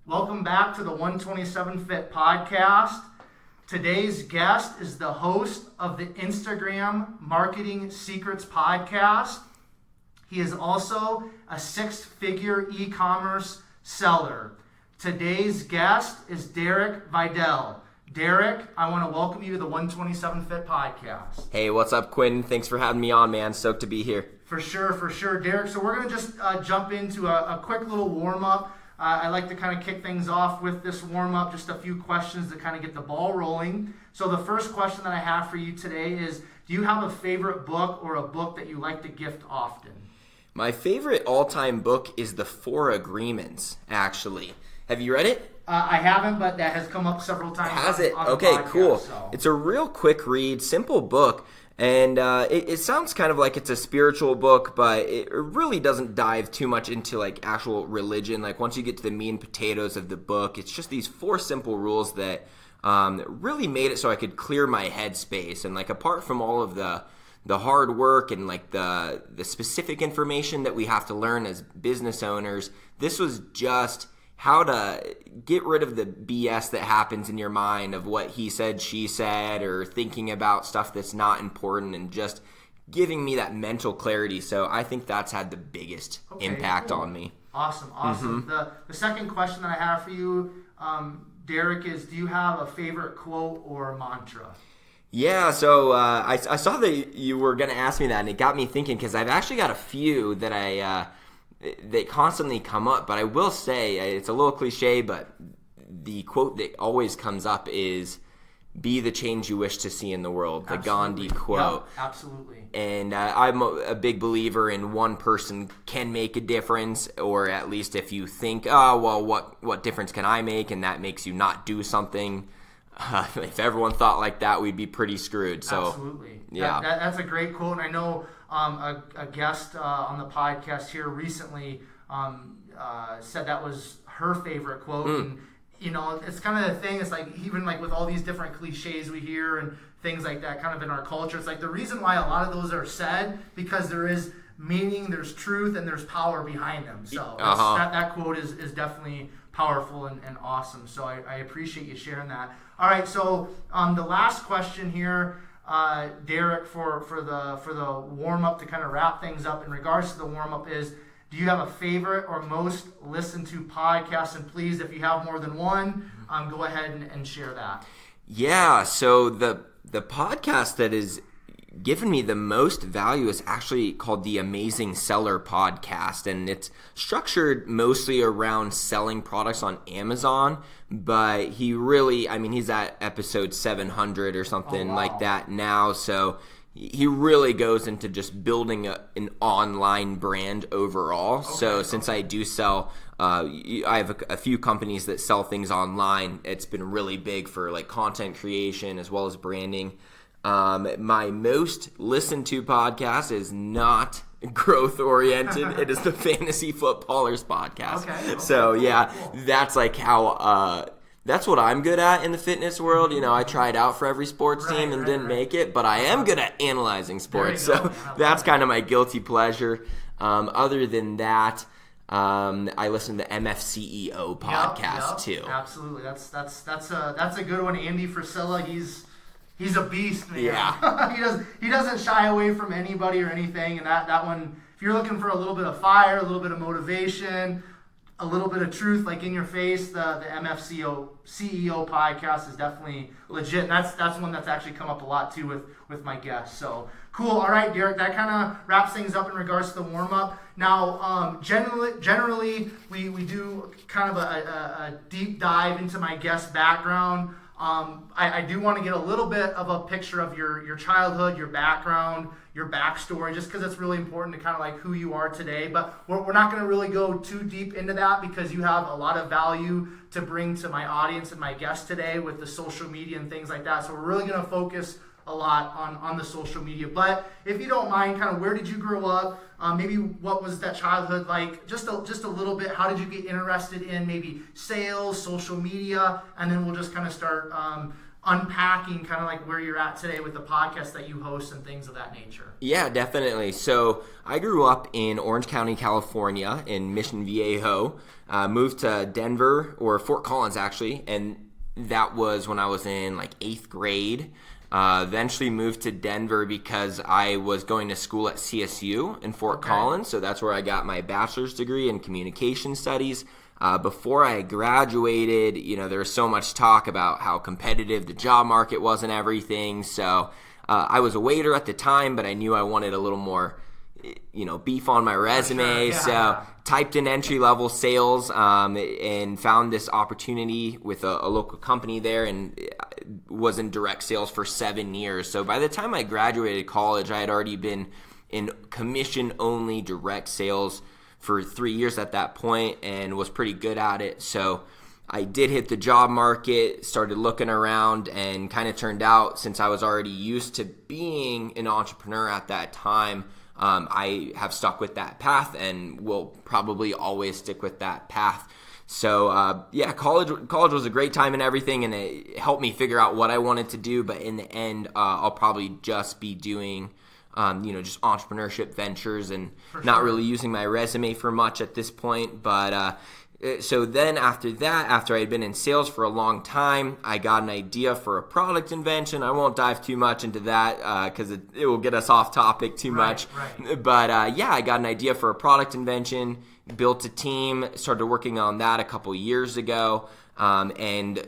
Welcome back to the 127 Fit podcast. Today's guest is the host of the Instagram Marketing Secrets podcast. He is also a six-figure e-commerce seller. Today's guest is Derek Videll. Derek, I want to welcome you to the 127 Fit podcast. Hey, what's up, Quinn? Thanks for having me on, man. Stoked to be here. For sure, Derek. So we're going to just jump into a quick little warm-up. I like to kind of kick things off with this warm-up, just a few questions to kind of get the ball rolling. So the first question that I have for you today is, do you have a favorite book or a book that you like to gift often? My favorite all-time book is The Four Agreements, actually. Have you read it? I haven't, but that has come up several times. Has it? On Okay, podcast, cool. So. It's a real quick read, simple book, and it sounds kind of like it's a spiritual book, but it really doesn't dive too much into like actual religion. Like once you get to the meat and potatoes of the book, it's just these four simple rules that really made it so I could clear my headspace. And like apart from all of the hard work and like the specific information that we have to learn as business owners, this was just how to get rid of the BS that happens in your mind of what he said, she said, or thinking about stuff that's not important, and just giving me that mental clarity. So I think that's had the biggest impact on me. Awesome. Mm-hmm. The second question that I have for you, Derek, is do you have a favorite quote or mantra? Yeah, so I saw that you were going to ask me that, and it got me thinking because I've actually got a few that they constantly come up, but I will say, it's a little cliche, but the quote that always comes up is, be the change you wish to see in the world, the Gandhi quote. Yep, absolutely. And I'm a big believer in one person can make a difference, or at least if you think, oh, well, what difference can I make, and that makes you not do something. If everyone thought like that, we'd be pretty screwed. So, absolutely. Yeah. That's a great quote, and I know a guest on the podcast here recently said that was her favorite quote. And you know, it's kind of the thing. It's like even like with all these different cliches we hear and things like that, kind of in our culture. It's like the reason why a lot of those are said because there is meaning, there's truth, and there's power behind them. So that quote is definitely powerful and awesome. So I appreciate you sharing that. All right. So the last question here. Derek, for the warm up to kind of wrap things up in regards to the warm up is, do you have a favorite or most listened to podcast? And please, if you have more than one, go ahead and share that. Yeah. So the podcast that is given me the most value is actually called the Amazing Seller Podcast, and it's structured mostly around selling products on Amazon, but he's at episode 700 or something like that now, so he really goes into just building an online brand overall. Since I do sell, I have a few companies that sell things online. It's been really big for like content creation as well as branding. My most listened to podcast is not growth oriented. It is the Fantasy Footballers podcast. Okay, so yeah, cool. That's like how that's what I'm good at in the fitness world. You know, I tried out for every sports team and didn't make it, but I am good at analyzing sports. So that's kind of my guilty pleasure. Other than that, I listen to MFCEO podcast too. Absolutely, that's a good one. Andy Frisella, He's a beast, man. Yeah. He doesn't shy away from anybody or anything, and that one, if you're looking for a little bit of fire, a little bit of motivation, a little bit of truth, like in your face, the CEO podcast is definitely legit. And that's one that's actually come up a lot too with my guests. So cool. All right, Derek, that kind of wraps things up in regards to the warm up. Now, generally we do kind of a deep dive into my guest background. I do want to get a little bit of a picture of your childhood, your background, your backstory, just because it's really important to kind of like who you are today. But we're not going to really go too deep into that because you have a lot of value to bring to my audience and my guests today with the social media and things like that. So we're really going to focus a lot on the social media. But if you don't mind, kind of where did you grow up? Maybe what was that childhood like? Just a little bit. How did you get interested in maybe sales, social media? And then we'll just kind of start unpacking kind of like where you're at today with the podcast that you host and things of that nature. Yeah, definitely. So I grew up in Orange County, California, in Mission Viejo. Moved to Denver, or Fort Collins actually, and that was when I was in like 8th grade. Eventually moved to Denver because I was going to school at CSU in Fort Collins, so that's where I got my bachelor's degree in communication studies. Before I graduated, there was so much talk about how competitive the job market was and everything. So I was a waiter at the time, but I knew I wanted a little more, beef on my resume. Typed in entry-level sales and found this opportunity with a local company there, and was in direct sales for 7 years. So by the time I graduated college, I had already been in commission-only direct sales for 3 years at that point and was pretty good at it. So I did hit the job market, started looking around, and kind of turned out, since I was already used to being an entrepreneur at that time, I have stuck with that path and will probably always stick with that path. So college was a great time and everything, and it helped me figure out what I wanted to do. But in the end, I'll probably just be doing just entrepreneurship ventures and not really using my resume for much at this point. But so then after that, after I had been in sales for a long time, I got an idea for a product invention. I won't dive too much into that because it will get us off topic too much. Right. But I got an idea for a product invention, built a team, started working on that a couple years ago, and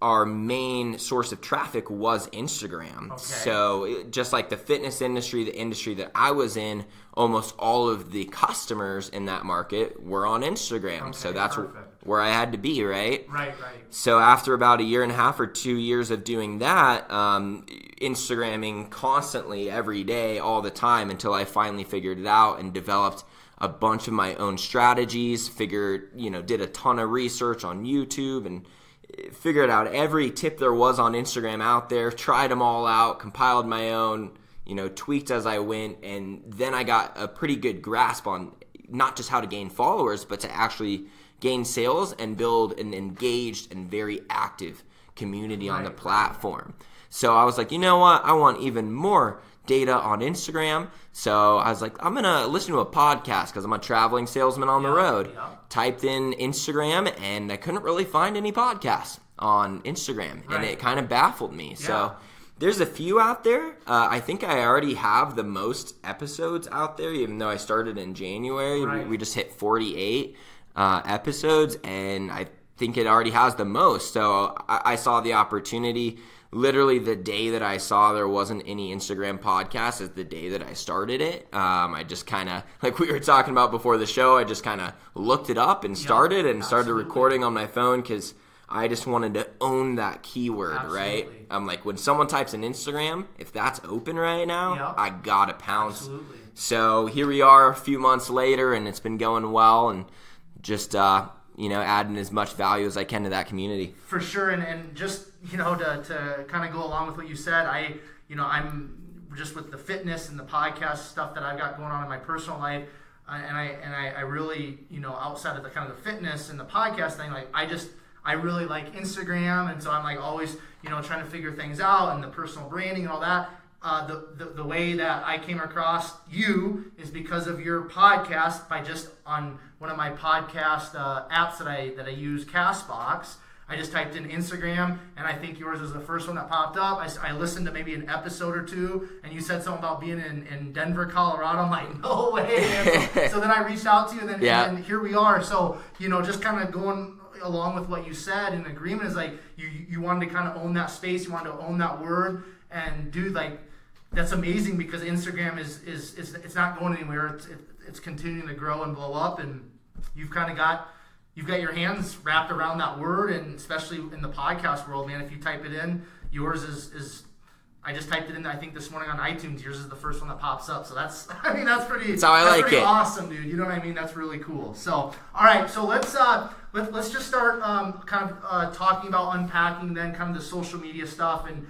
our main source of traffic was Instagram. Okay. So just like the fitness industry, the industry that I was in, almost all of the customers in that market were on Instagram. Okay, so that's perfect. where I had to be, right? Right. So after about 1.5 years or 2 years of doing that, Instagramming constantly every day, all the time, until I finally figured it out and developed a bunch of my own strategies, did a ton of research on YouTube and figured out every tip there was on Instagram out there, tried them all out, compiled my own, tweaked as I went, and then I got a pretty good grasp on not just how to gain followers, but to actually gain sales and build an engaged and very active community on the platform. So I was like, you know what? I want even more data on Instagram. So I was like, I'm going to listen to a podcast because I'm a traveling salesman on the road. Yeah. Typed in Instagram, and I couldn't really find any podcasts on Instagram, and it kind of baffled me. Yeah. So there's a few out there. I think I already have the most episodes out there, even though I started in January. Right. We just hit 48 episodes, and I think it already has the most. So I saw the opportunity. Literally the day that I saw there wasn't any Instagram podcast is the day that I started it. I just kind of, like we were talking about before the show, I just kind of looked it up and started recording on my phone because I just wanted to own that keyword, right? I'm like, when someone types in Instagram, if that's open right now, I gotta pounce. Absolutely. So here we are a few months later, and it's been going well, and just adding as much value as I can to that community. For sure, and just to kind of go along with what you said, I'm just with the fitness and the podcast stuff that I've got going on in my personal life, and I really outside of the kind of the fitness and the podcast thing, like I really like Instagram, and so I'm like always trying to figure things out and the personal branding and all that. The way that I came across you is because of your podcast, by just on one of my podcast apps that I use, Castbox. I just typed in Instagram, and I think yours was the first one that popped up. I listened to maybe an episode or two, and you said something about being in Denver, Colorado. I'm like, no way. So then I reached out to you, and then here we are. So, just kind of going along with what you said in agreement is like you wanted to kind of own that space. You wanted to own that word. And dude, like, that's amazing because Instagram is it's not going anywhere. It's continuing to grow and blow up, and you've got your hands wrapped around that word, and especially in the podcast world, man. If you type it in, yours is I just typed it in, I think this morning on iTunes. Yours is the first one that pops up. So that's pretty. That's how I like it. Awesome, dude. You know what I mean? That's really cool. So all right, so let's just start talking about unpacking then kind of the social media stuff, and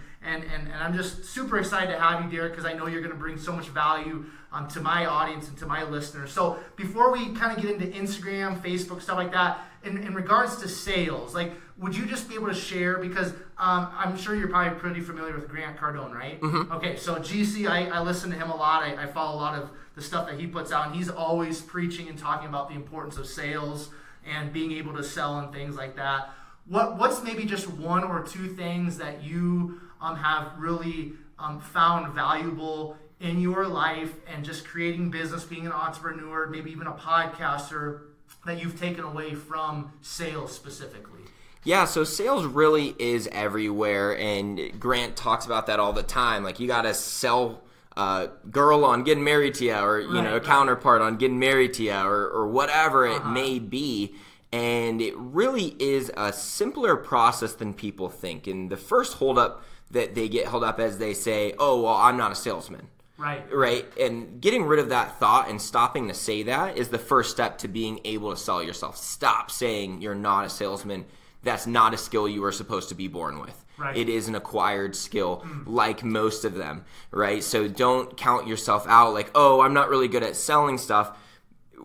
I'm just super excited to have you, Derek, because I know you're going to bring so much value to my audience and to my listeners. So before we kind of get into Instagram, Facebook, stuff like that, in regards to sales, like, would you just be able to share, because I'm sure you're probably pretty familiar with Grant Cardone, right? Mm-hmm. Okay, so GC, I listen to him a lot. I follow a lot of the stuff that he puts out, and he's always preaching and talking about the importance of sales and being able to sell and things like that. What's maybe just one or two things that you have really found valuable in your life and just creating business, being an entrepreneur, maybe even a podcaster, that you've taken away from sales specifically? Yeah, so sales really is everywhere, and Grant talks about that all the time. Like, you got to sell girl on getting married to you, or a counterpart on getting married to you, or whatever it may be. And it really is a simpler process than people think. And the first holdup that they get held up as they say, oh, well, I'm not a salesman. Right. And getting rid of that thought and stopping to say that is the first step to being able to sell yourself. Stop saying you're not a salesman. That's not a skill you were supposed to be born with. Right. It is an acquired skill, like most of them, right? So don't count yourself out like, oh, I'm not really good at selling stuff.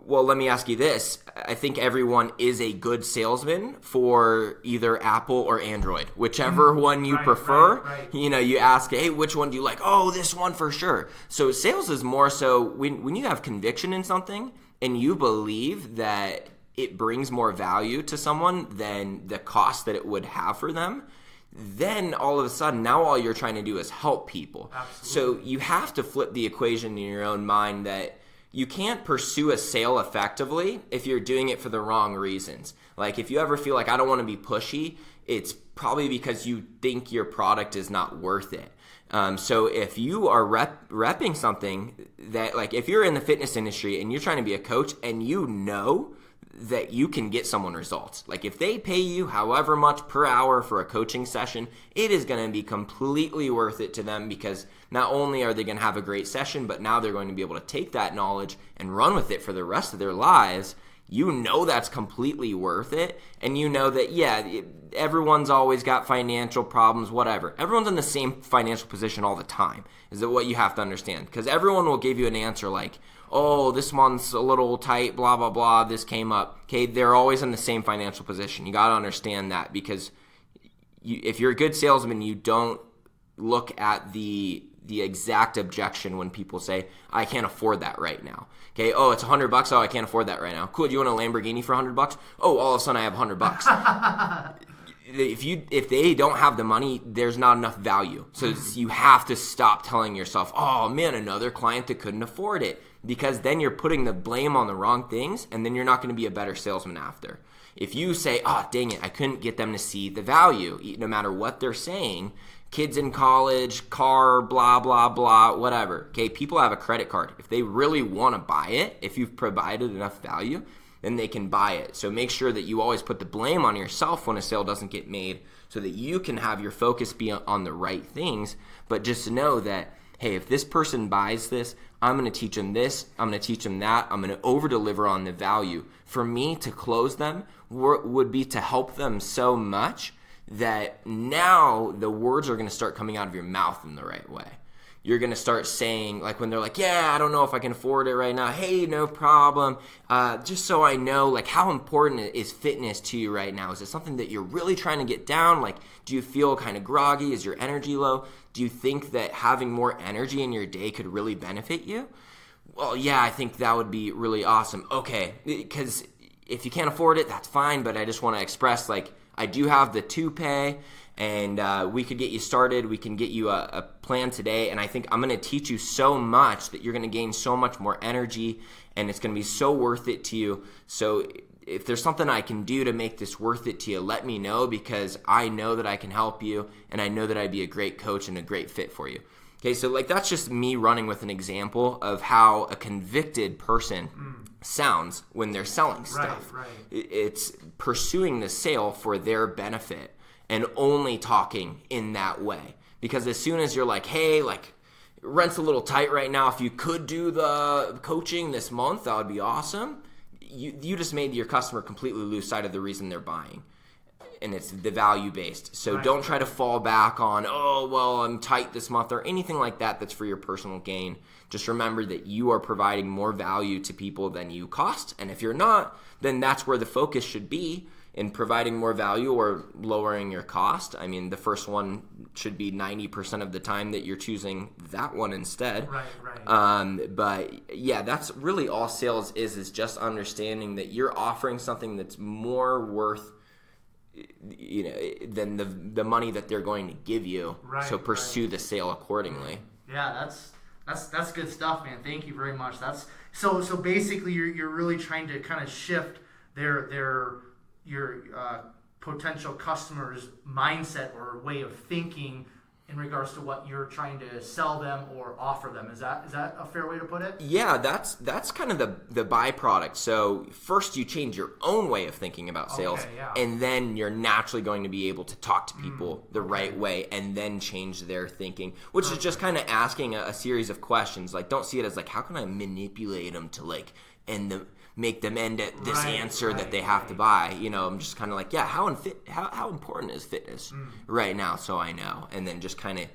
Well, let me ask you this. I think everyone is a good salesman for either Apple or Android, whichever one you prefer. Right. You ask, hey, which one do you like? Oh, this one for sure. So sales is more so when you have conviction in something and you believe that it brings more value to someone than the cost that it would have for them, then all of a sudden, now all you're trying to do is help people. Absolutely. So you have to flip the equation in your own mind that you can't pursue a sale effectively if you're doing it for the wrong reasons. Like, if you ever feel like I don't want to be pushy, it's probably because you think your product is not worth it. So if you are repping something that, like, if you're in the fitness industry and you're trying to be a coach and you know that you can get someone results. Like, if they pay you however much per hour for a coaching session, it is going to be completely worth it to them, because not only are they going to have a great session, but now they're going to be able to take that knowledge and run with it for the rest of their lives. You know that's completely worth it. And you know that, yeah, everyone's always got financial problems, whatever. Everyone's in the same financial position all the time, is that what you have to understand. Because everyone will give you an answer like, oh, this month's a little tight, blah, blah, blah, this came up. Okay, they're always in the same financial position. You got to understand that, because if you're a good salesman, you don't look at the exact objection when people say, I can't afford that right now. Okay, oh, it's $100. Oh, I can't afford that right now. Cool, do you want a Lamborghini for $100? Oh, all of a sudden I have $100. If they don't have the money, there's not enough value. So you have to stop telling yourself, oh man, another client that couldn't afford it, because then you're putting the blame on the wrong things, and then you're not going to be a better salesman after. If you say, oh, dang it, I couldn't get them to see the value, no matter what they're saying, kids in college, car, blah, blah, blah, whatever. Okay, people have a credit card. If they really want to buy it, if you've provided enough value, then they can buy it. So make sure that you always put the blame on yourself when a sale doesn't get made, so that you can have your focus be on the right things. But just know that, hey, if this person buys this, I'm going to teach them this, I'm going to teach them that, I'm going to over-deliver on the value. For me to close them would be to help them so much that now the words are going to start coming out of your mouth in the right way. You're going to start saying, like, when they're like, yeah, I don't know if I can afford it right now. Hey, no problem. Just so I know, like, how important is fitness to you right now? Is it something that you're really trying to get down? Like, do you feel kind of groggy? Is your energy low? Do you think that having more energy in your day could really benefit you? Well, yeah, I think that would be really awesome. Okay, because if you can't afford it, that's fine, but I just want to express, like, I do have the to-pay, and we could get you started. We can get you a plan today, and I think I'm going to teach you so much that you're going to gain so much more energy, and it's going to be so worth it to you. So if there's something I can do to make this worth it to you, let me know, because I know that I can help you, and I know that I'd be a great coach and a great fit for you. Okay, so like that's just me running with an example of how a convicted person sounds when they're selling stuff. Right. It's pursuing the sale for their benefit and only talking in that way. Because as soon as you're like, hey, like, rent's a little tight right now, if you could do the coaching this month, that would be awesome. You just made your customer completely lose sight of the reason they're buying. and it's the value based. So Right. don't try to fall back on, oh, well, I'm tight this month or anything like that that's for your personal gain. Just remember that you are providing more value to people than you cost. And if you're not, then that's where the focus should be, in providing more value or lowering your cost. I mean, the first one should be 90% of the time that you're choosing that one instead. Right. But yeah, that's really all sales is just understanding that you're offering something that's more worth, than the money that they're going to give you. Right, so pursue the sale accordingly. Yeah, that's good stuff, man. Thank you very much. That's so basically you're really trying to kind of shift your potential customers' mindset or way of thinking in regards to what you're trying to sell them or offer them. Is that a fair way to put it? Yeah, that's kind of the byproduct. So first you change your own way of thinking about sales, and then you're naturally going to be able to talk to people the right way and then change their thinking, which is just kind of asking a series of questions. Like, don't see it as like, how can I manipulate them to make them end at this answer that they have to buy. I'm just kind of like, how important is fitness right now, so I know. And then just kind of,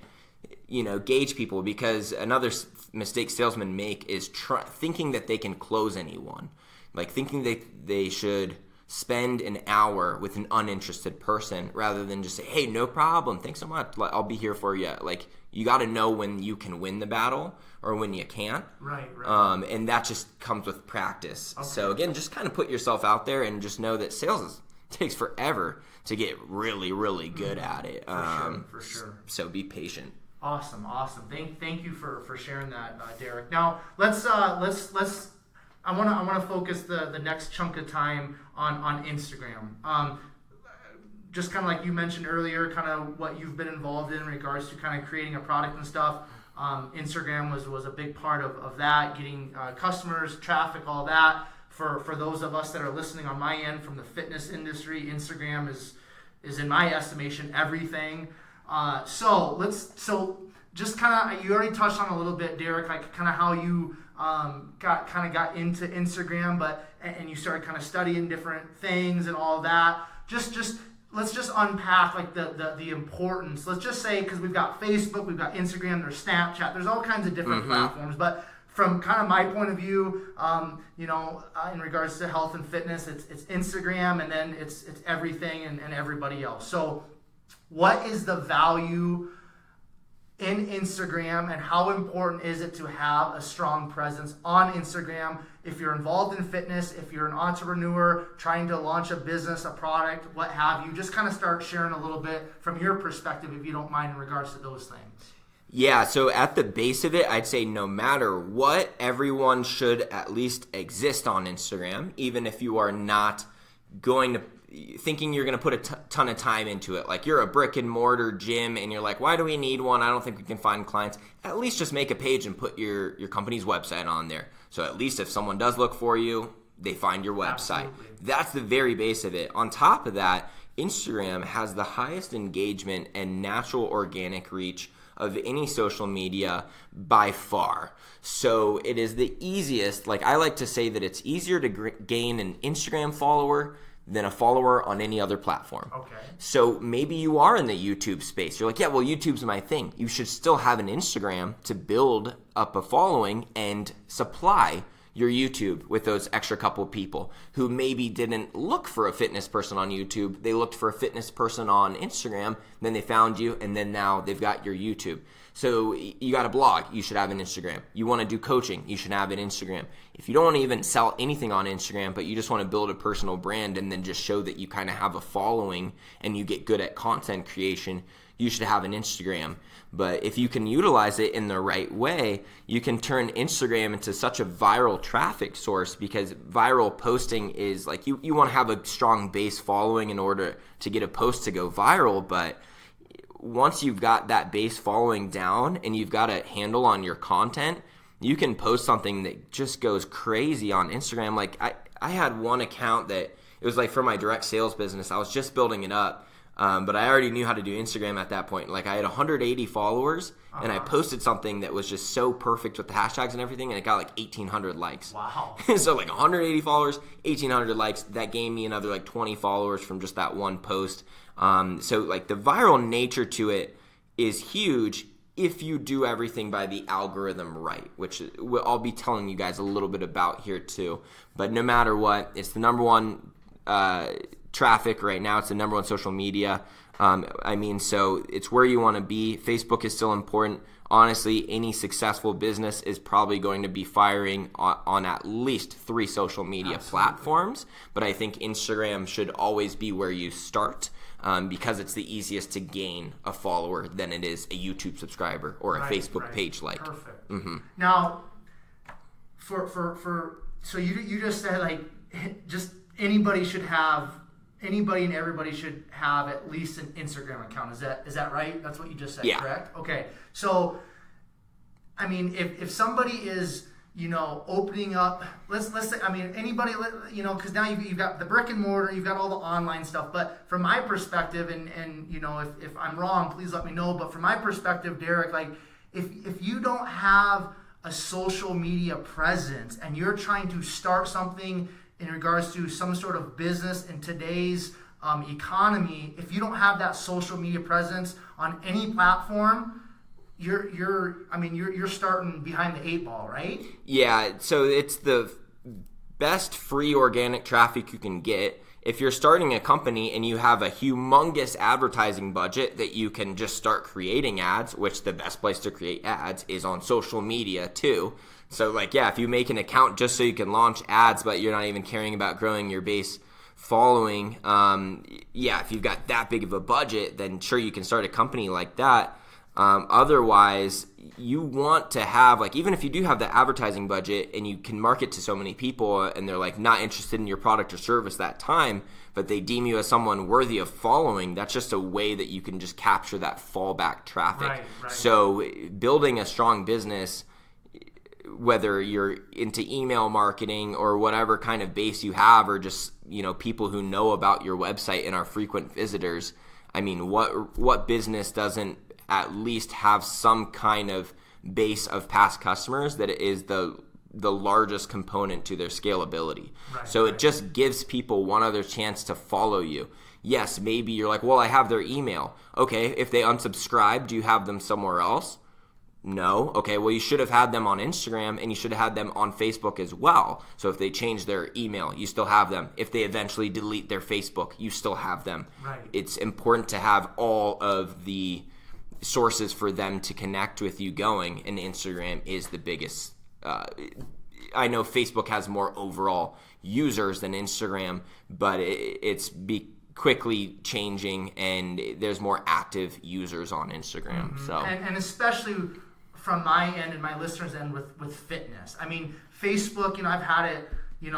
gauge people, because another mistake salesmen make is thinking that they can close anyone. Like thinking they should spend an hour with an uninterested person rather than just say, hey, no problem, thanks so much, I'll be here for you. Like, you got to know when you can win the battle or when you can't. Right. And that just comes with practice. Okay. So again, just kind of put yourself out there and just know that sales takes forever to get really, really good at it. For sure. So be patient. Awesome. Thank you for sharing that, Derek. Now let's I want to focus the next chunk of time on Instagram. Just kind of like you mentioned earlier, kind of what you've been involved in regards to kind of creating a product and stuff. Instagram was a big part of that, getting customers, traffic, all that. For those of us that are listening on my end from the fitness industry, Instagram is in my estimation everything. So just kind of, you already touched on a little bit, Derek, like kind of how you got into Instagram, and you started kind of studying different things and all that. Let's just unpack like the importance. Let's just say, because we've got Facebook, we've got Instagram, there's Snapchat, there's all kinds of different platforms. But from kind of my point of view, in regards to health and fitness, it's Instagram, and then it's everything and everybody else. So what is the value in Instagram, and how important is it to have a strong presence on Instagram? If you're involved in fitness, if you're an entrepreneur trying to launch a business, a product, what have you, just kind of start sharing a little bit from your perspective, if you don't mind, in regards to those things. Yeah, so at the base of it, I'd say no matter what, everyone should at least exist on Instagram, even if you are not thinking you're going to put a ton of time into it. Like, you're a brick and mortar gym and you're like, why do we need one? I don't think we can find clients. At least just make a page and put your company's website on there. So at least if someone does look for you, they find your website. Absolutely. That's the very base of it. On top of that, Instagram has the highest engagement and natural organic reach of any social media by far. So it is the easiest. Like, I like to say that it's easier to gain an Instagram follower than a follower on any other platform. Okay. So maybe you are in the YouTube space. You're like, yeah, well, YouTube's my thing. You should still have an Instagram to build up a following and supply your YouTube with those extra couple people who maybe didn't look for a fitness person on YouTube. They looked for a fitness person on Instagram, then they found you, and then now they've got your YouTube. So you got a blog, you should have an Instagram. You want to do coaching, you should have an Instagram. If you don't want to even sell anything on Instagram, but you just want to build a personal brand and then just show that you kind of have a following and you get good at content creation, you should have an Instagram. But if you can utilize it in the right way, you can turn Instagram into such a viral traffic source, because viral posting is like, you want to have a strong base following in order to get a post to go viral. But once you've got that base following down and you've got a handle on your content, you can post something that just goes crazy on Instagram. Like, I had one account that it was like for my direct sales business. I was just building it up. But I already knew how to do Instagram at that point. Like I had 180 followers, and I posted something that was just so perfect with the hashtags and everything, and it got like 1,800 likes. Wow. So like 180 followers, 1,800 likes. That gave me another like 20 followers from just that one post. So like the viral nature to it is huge if you do everything by the algorithm right, which I'll be telling you guys a little bit about here too. But no matter what, it's the number one traffic right now. It's the number one social media. So it's where you want to be. Facebook is still important. Honestly, any successful business is probably going to be firing on at least 3 social media platforms. But I think Instagram should always be where you start. Because it's the easiest to gain a follower than it is a YouTube subscriber or a Facebook page like. Perfect. Mm-hmm. Now, so you just said like just anybody and everybody should have at least an Instagram account. Is that right? That's what you just said, correct? Okay. So, I mean, if somebody is opening up, let's say, I mean, anybody, because now you've got the brick and mortar, you've got all the online stuff. But from my perspective, and if I'm wrong, please let me know. But from my perspective, Derek, like if you don't have a social media presence and you're trying to start something in regards to some sort of business in today's economy, if you don't have that social media presence on any platform, you're starting behind the 8 ball, right? Yeah, so it's the best free organic traffic you can get. If you're starting a company and you have a humongous advertising budget that you can just start creating ads, which the best place to create ads is on social media too. So like, if you make an account just so you can launch ads, but you're not even caring about growing your base following, if you've got that big of a budget, then sure, you can start a company like that. Otherwise, you want to have, like, even if you do have the advertising budget and you can market to so many people and they're like not interested in your product or service that time, but they deem you as someone worthy of following, that's just a way that you can just capture that fallback traffic. Right. So building a strong business, whether you're into email marketing or whatever kind of base you have, or just, people who know about your website and are frequent visitors, I mean, what business doesn't at least have some kind of base of past customers that is the largest component to their scalability. So it just gives people one other chance to follow you. Yes, maybe you're like, well, I have their email. Okay, if they unsubscribe, do you have them somewhere else? No. Okay, well, you should have had them on Instagram and you should have had them on Facebook as well. So if they change their email, you still have them. If they eventually delete their Facebook, you still have them. It's important to have all of the sources for them to connect with you going, and Instagram is the biggest. I know Facebook has more overall users than Instagram, but it's quickly changing, and there's more active users on Instagram. So and especially from my end and my listeners' end with fitness. I mean, Facebook, I've had it,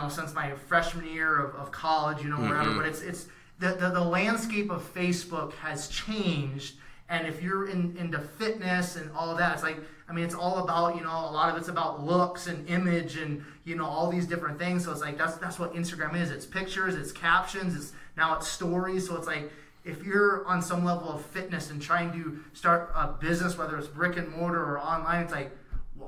since my freshman year of college, wherever. But it's the landscape of Facebook has changed. And if you're into fitness and all of that, it's like, I mean, it's all about, a lot of it's about looks and image and, all these different things. So it's like, that's what Instagram is. It's pictures, it's captions, now it's stories. So it's like, if you're on some level of fitness and trying to start a business, whether it's brick and mortar or online, it's like,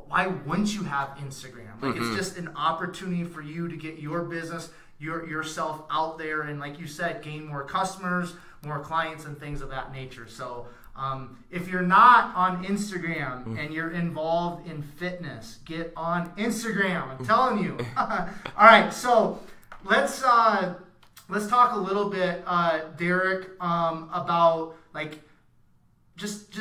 why wouldn't you have Instagram? Like, it's just an opportunity for you to get your business, yourself out there, and like you said, gain more customers, more clients, and things of that nature. So if you're not on Instagram and you're involved in fitness, get on Instagram. I'm telling you. All right, so let's talk a little bit, Derek, about like just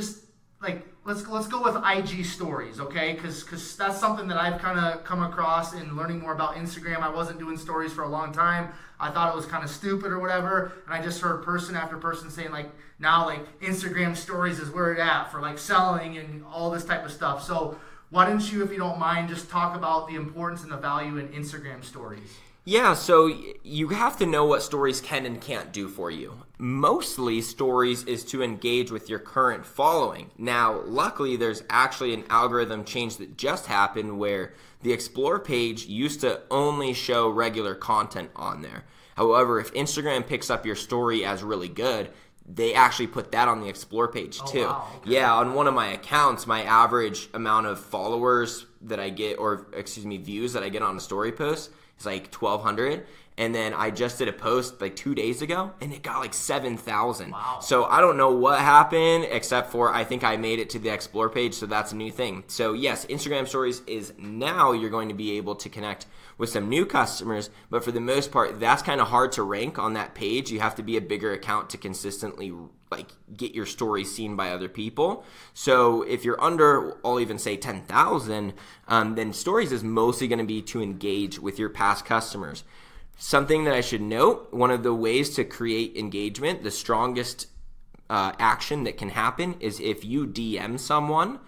like let's go with IG stories, okay? Because that's something that I've kind of come across in learning more about Instagram. I wasn't doing stories for a long time. I thought it was kind of stupid or whatever, and I just heard person after person saying like now like Instagram stories is where it's at for like selling and all this type of stuff. So why don't you, if you don't mind, just talk about the importance and the value in Instagram stories? Yeah, so you have to know what stories can and can't do for you. Mostly stories is to engage with your current following. Now, luckily, there's actually an algorithm change that just happened where the Explore page used to only show regular content on there. However, if Instagram picks up your story as really good, they actually put that on the Explore page too. Wow, okay. Yeah, on one of my accounts, my average amount of followers that I get, views that I get on a story post is like 1,200. And then I just did a post like 2 days ago, and it got like 7,000. Wow. So I don't know what happened, except for I think I made it to the Explore page, so that's a new thing. So yes, Instagram Stories is now you're going to be able to connect with some new customers, but for the most part, that's kind of hard to rank on that page. You have to be a bigger account to consistently like get your story seen by other people. So if you're under, I'll even say 10,000, then Stories is mostly going to be to engage with your past customers. Something that I should note, one of the ways to create engagement, the strongest action that can happen is if you DM someone,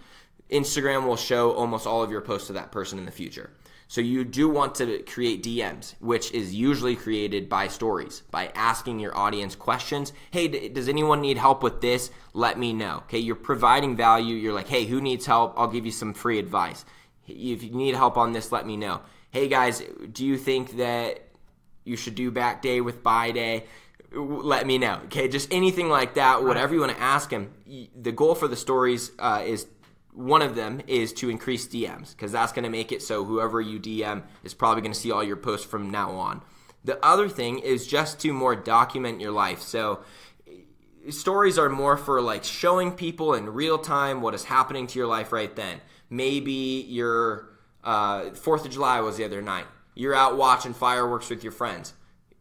Instagram will show almost all of your posts to that person in the future. So you do want to create DMs, which is usually created by Stories, by asking your audience questions. Hey, does anyone need help with this? Let me know. Okay, you're providing value. You're like, hey, who needs help? I'll give you some free advice. If you need help on this, let me know. Hey guys, do you think that you should do back day with buy day? Let me know. Okay, just anything like that, whatever you want to ask him. The goal for the Stories is, one of them is to increase DMs, because that's going to make it so whoever you DM is probably going to see all your posts from now on. The other thing is just to more document your life. So Stories are more for like showing people in real time what is happening to your life right then. Maybe your 4th of July was the other night. You're out watching fireworks with your friends.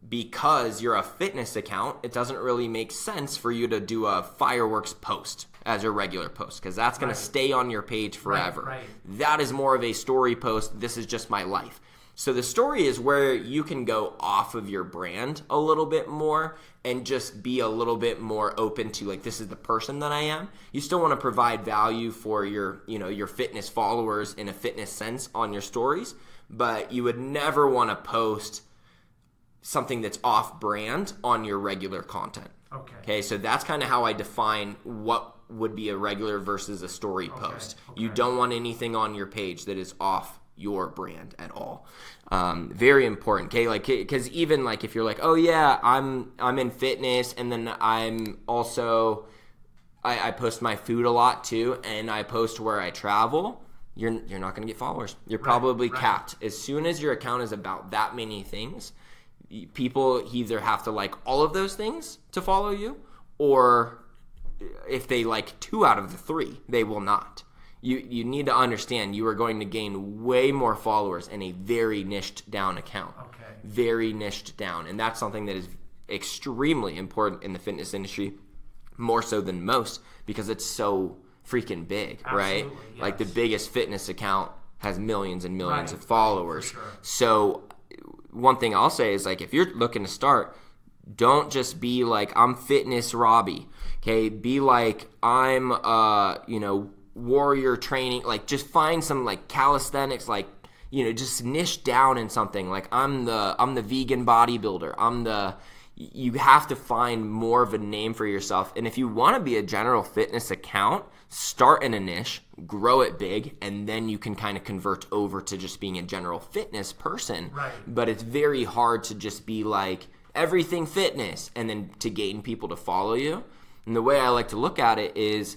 Because you're a fitness account, it doesn't really make sense for you to do a fireworks post as your regular post, because that's going to stay on your page forever. Right. That is more of a story post. This is just my life. So the story is where you can go off of your brand a little bit more and just be a little bit more open to, like, this is the person that I am. You still want to provide value for your fitness followers in a fitness sense on your stories, but you would never want to post something that's off brand on your regular content. Okay, so that's kind of how I define what would be a regular versus a story post. You don't want anything on your page that is off your brand at all. Very important. Okay, like, because even like if you're like, oh yeah, I'm in fitness, and then I'm also I post my food a lot too, and I post where I travel. You're not going to get followers. You're probably capped. As soon as your account is about that many things, people either have to like all of those things to follow you, or if they like 2 out of the 3, they will not. You need to understand you are going to gain way more followers in a very niched down account. Very niched down. And that's something that is extremely important in the fitness industry, more so than most, because it's so freaking big, right? Yes. Like the biggest fitness account has millions and millions of followers. So one thing I'll say is, like, if you're looking to start, don't just be like, I'm Fitness Robbie. Okay, be like, I'm warrior training. Like, just find some like calisthenics, like, just niche down in something. Like, I'm the vegan bodybuilder. You have to find more of a name for yourself. And if you want to be a general fitness account, start in a niche, grow it big, and then you can kind of convert over to just being a general fitness person. But it's very hard to just be like everything fitness and then to gain people to follow you. And the way I like to look at it is,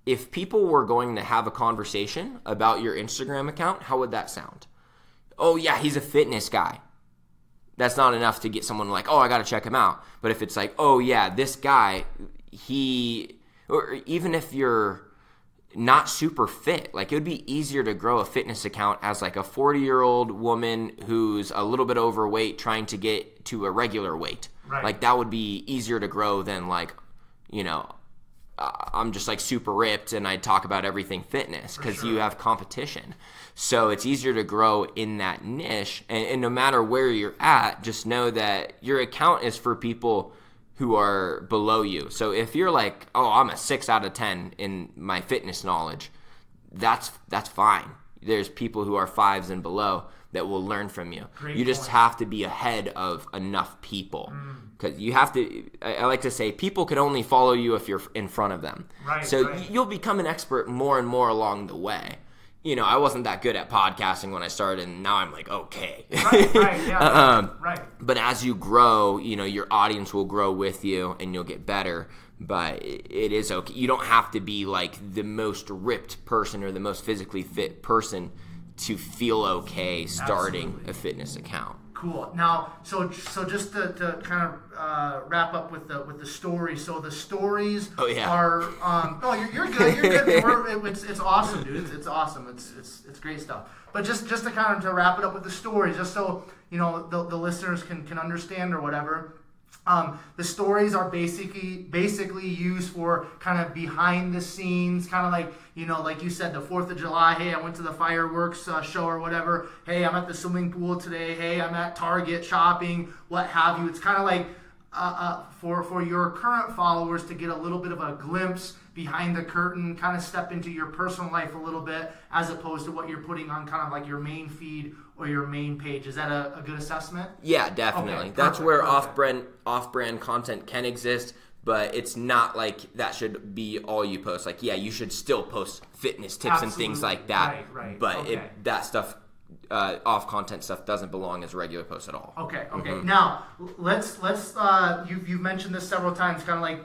if people were going to have a conversation about your Instagram account, how would that sound? Oh yeah, he's a fitness guy. That's not enough to get someone like, oh, I got to check him out. But if it's like, oh yeah, this guy, or even if you're not super fit, like, it would be easier to grow a fitness account as like a 40-year-old woman who's a little bit overweight trying to get to a regular weight. Like, that would be easier to grow than like, I'm just like super ripped and I talk about everything fitness, because you have competition. So it's easier to grow in that niche. And no matter where you're at, just know that your account is for people who are below you. So if you're like, oh, I'm a 6 out of 10 in my fitness knowledge, that's fine. There's people who are 5s and below that will learn from you. You just have to be ahead of enough people. Because you have to, I like to say, people can only follow you if you're in front of them. You'll become an expert more and more along the way. I wasn't that good at podcasting when I started, and now I'm like, okay. Right, yeah, right. But as you grow, your audience will grow with you, and you'll get better. But it is okay. You don't have to be like the most ripped person or the most physically fit person to feel okay starting Absolutely. a fitness account. Cool. Now, so just to kind of wrap up with the stories. So the stories are. No, you're good. You're good. It's awesome, dude. It's awesome. It's great stuff. But just to kind of to wrap it up with the stories, just so the listeners can understand or whatever. The stories are basically used for kind of behind the scenes, kind of like, like you said, the 4th of July, hey, I went to the fireworks show or whatever. Hey, I'm at the swimming pool today. Hey, I'm at Target shopping, what have you. It's kind of like for your current followers to get a little bit of a glimpse behind the curtain, kind of step into your personal life a little bit, as opposed to what you're putting on kind of like your main feed or your main page. Is that a good assessment? Yeah, definitely. Okay, that's where perfect. off-brand content can exist, but it's not like that should be all you post. Like, yeah, you should still post fitness tips and things like that. Right. But Okay. that stuff, off-content stuff, doesn't belong as regular posts at all. Okay. Mm-hmm. Now let's you've mentioned this several times, kind of like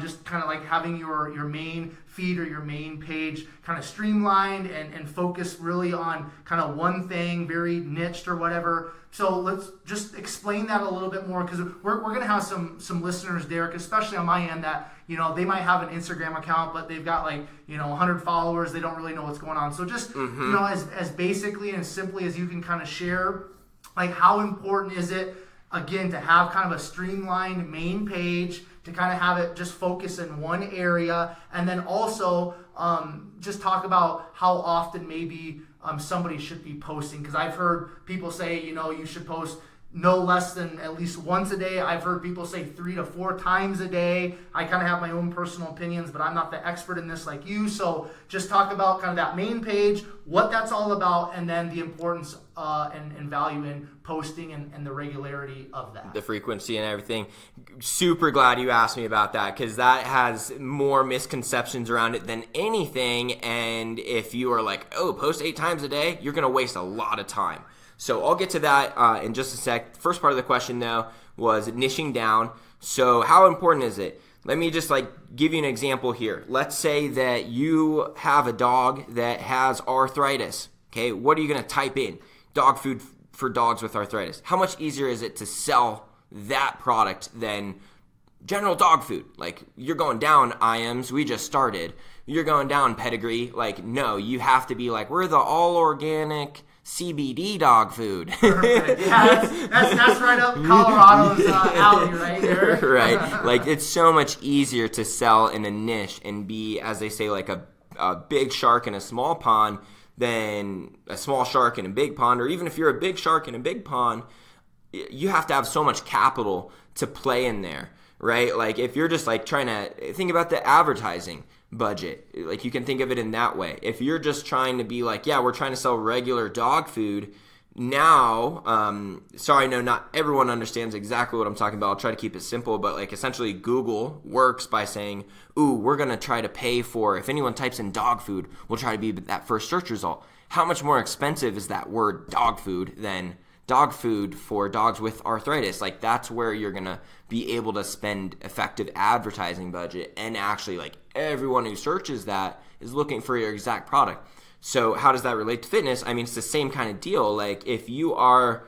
just kind of like having your main feed or your main page kind of streamlined and focused really on kind of one thing, very niched or whatever. So let's just explain that a little bit more, because we're going to have some listeners, Derek, especially on my end, that they might have an Instagram account, but they've got 100 followers. They don't really know what's going on. So just as basically and simply as you can kind of share, like, how important is it, again, to have kind of a streamlined main page, to kind of have it just focus in one area, and then also just talk about how often maybe somebody should be posting. Because I've heard people say, you should post no less than at least once a day. I've heard people say 3 to 4 times a day. I kind of have my own personal opinions, but I'm not the expert in this like you. So just talk about kind of that main page, what that's all about, and then the importance and value in posting and the regularity of that. The frequency and everything. Super glad you asked me about that, because that has more misconceptions around it than anything. And if you are like, post 8 times a day, you're going to waste a lot of time. So I'll get to that in just a sec. The first part of the question, though, was niching down. So how important is it? Let me just give you an example here. Let's say that you have a dog that has arthritis. Okay, what are you going to type in? Dog food for dogs with arthritis. How much easier is it to sell that product than general dog food? Like, you're going down IAMS, we just started. You're going down Pedigree. No, you have to be we're the all-organic CBD dog food. Yeah, that's right up Colorado's alley right there. Right. It's so much easier to sell in a niche and be, as they say, a big shark in a small pond than a small shark in a big pond. Or even if you're a big shark in a big pond, you have to have so much capital to play in there, right? If you're just trying to think about the advertising budget, you can think of it in that way. If you're just trying to be we're trying to sell regular dog food now, sorry, no, not everyone understands exactly what I'm talking about. I'll try to keep it simple, but essentially Google works by saying, we're going to try to pay for, if anyone types in dog food, we'll try to be that first search result. How much more expensive is that word dog food than dog food for dogs with arthritis? That's where you're going to be able to spend effective advertising budget, and actually everyone who searches that is looking for your exact product. So how does that relate to fitness? I mean, it's the same kind of deal. If you are,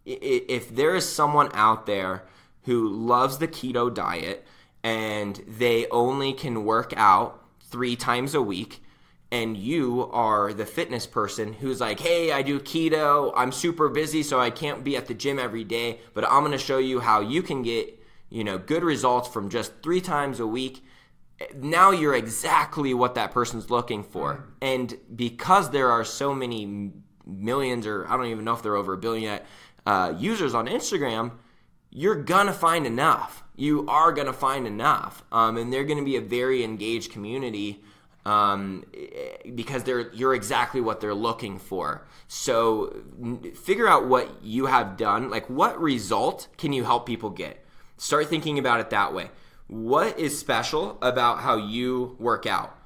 if there is someone out there who loves the keto diet and they only can work out 3 times a week, and you are the fitness person who's hey, I do keto, I'm super busy, so I can't be at the gym every day, but I'm going to show you how you can get, good results from just 3 times a week. Now you're exactly what that person's looking for. And because there are so many millions, or I don't even know if they're over 1 billion yet, users on Instagram, you're going to find enough. You are going to find enough. And they're going to be a very engaged community, because you're exactly what they're looking for. So figure out what you have done. What result can you help people get? Start thinking about it that way. What is special about how you work out?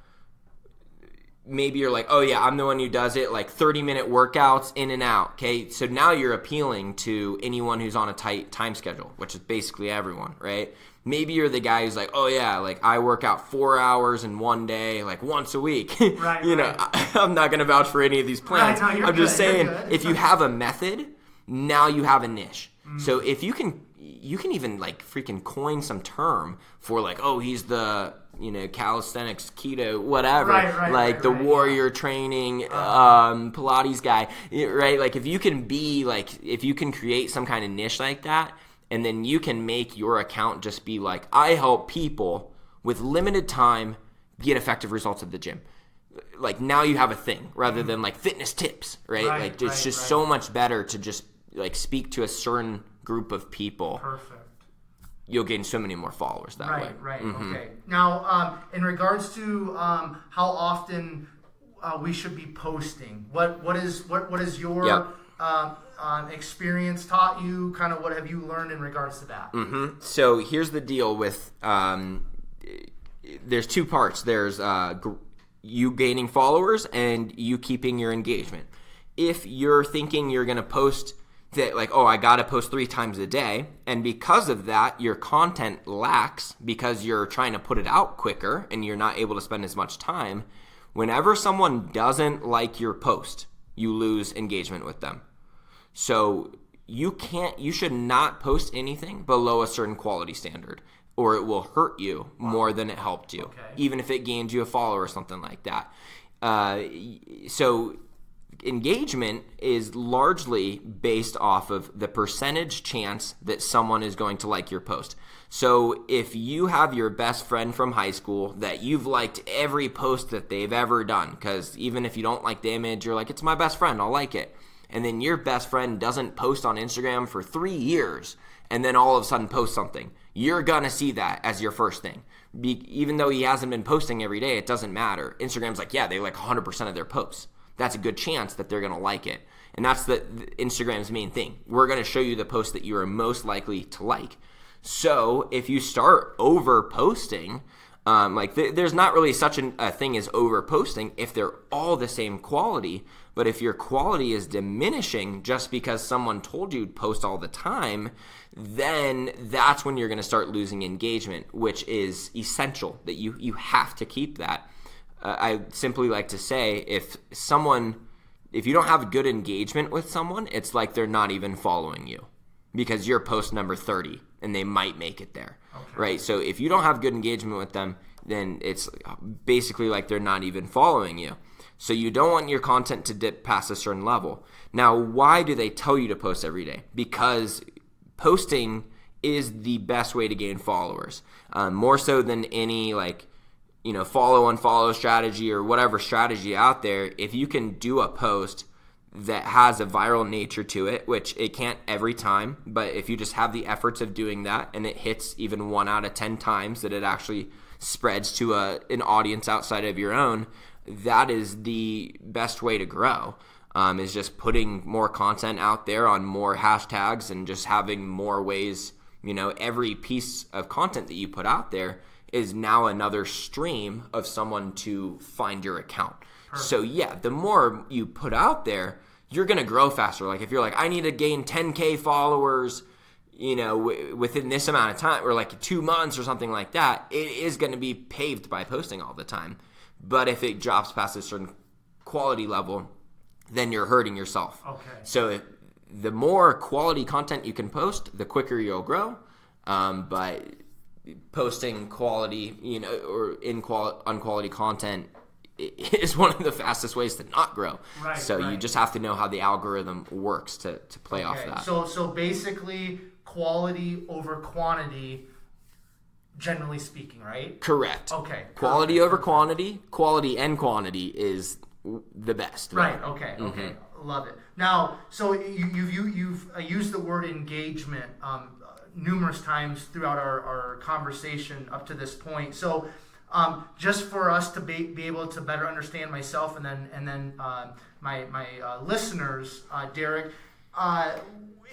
maybe you're like, oh yeah, I'm the one who does it, like 30-minute workouts in and out. Okay, so now you're appealing to anyone who's on a tight time schedule, which is basically everyone, right? Maybe you're the guy who's like, oh yeah, like I work out 4 hours in one day, like once a week. Right. know, I'm not going to vouch for any of these plans. Right, no, I'm just saying, if you have a method, now you have a niche. So if you can even like freaking coin some term for like, oh, he's the, calisthenics, keto, whatever, the warrior training, Pilates guy, right? Like if you can create some kind of niche like that, and then you can make your account just be like, I help people with limited time get effective results at the gym. Like now you have a thing rather than like fitness tips, right? It's just so much better to just like speak to a certain group of people. Perfect. You'll gain so many more followers that way. Right. Okay. Now, in regards to how often we should be posting, what is your experience taught you? Kind of what have you learned in regards to that? So here's the deal with there's two parts. There's you gaining followers and you keeping your engagement. If you're thinking you're going to post that like, oh, I got to post 3 times a day, and because of that, your content lacks because you're trying to put it out quicker and you're not able to spend as much time, whenever someone doesn't like your post, you lose engagement with them. So you should not post anything below a certain quality standard, or it will hurt you more than it helped you, even if it gained you a follower or something like that. So engagement is largely based off of the percentage chance that someone is going to like your post. So if you have your best friend from high school that you've liked every post that they've ever done, because even if you don't like the image, you're like, it's my best friend, I'll like it. And then your best friend doesn't post on Instagram for 3 years and then all of a sudden post something, you're going to see that as your first thing. Even though he hasn't been posting every day, it doesn't matter. Instagram's like, yeah, they like 100% of their posts. That's a good chance that they're going to like it. And that's the Instagram's main thing. We're going to show you the post that you are most likely to like. So if you start over posting, there's not really such a thing as over posting if they're all the same quality. But if your quality is diminishing just because someone told you to post all the time, then that's when you're going to start losing engagement, which is essential that you have to keep that. I simply like to say if you don't have good engagement with someone, it's like they're not even following you because you're post number 30 and they might make it there, right? So if you don't have good engagement with them, then it's basically like they're not even following you. So you don't want your content to dip past a certain level. Now, why do they tell you to post every day? Because posting is the best way to gain followers, more so than any follow unfollow strategy or whatever strategy out there. If you can do a post that has a viral nature to it, which it can't every time, but if you just have the efforts of doing that and it hits even 1 out of 10 times that it actually spreads to an audience outside of your own, that is the best way to grow, is just putting more content out there on more hashtags and just having more ways. Every piece of content that you put out there is now another stream of someone to find your account. Perfect. So yeah, the more you put out there, you're going to grow faster. Like if you're like, I need to gain 10K followers, within this amount of time, or like 2 months or something like that, it is going to be paved by posting all the time. But if it drops past a certain quality level, then you're hurting yourself. Okay. So the more quality content you can post, the quicker you'll grow. But posting quality, or unquality content is one of the fastest ways to not grow. Right, so you just have to know how the algorithm works to play off that. So basically, quality over quantity, generally speaking, right? Correct. Okay. Quality over quantity. Quality and quantity is the best. Right. Okay. Mm-hmm. Okay. Love it. Now, so you've used the word engagement numerous times throughout our conversation up to this point. So just for us to be able to better understand myself and then my listeners, Derek,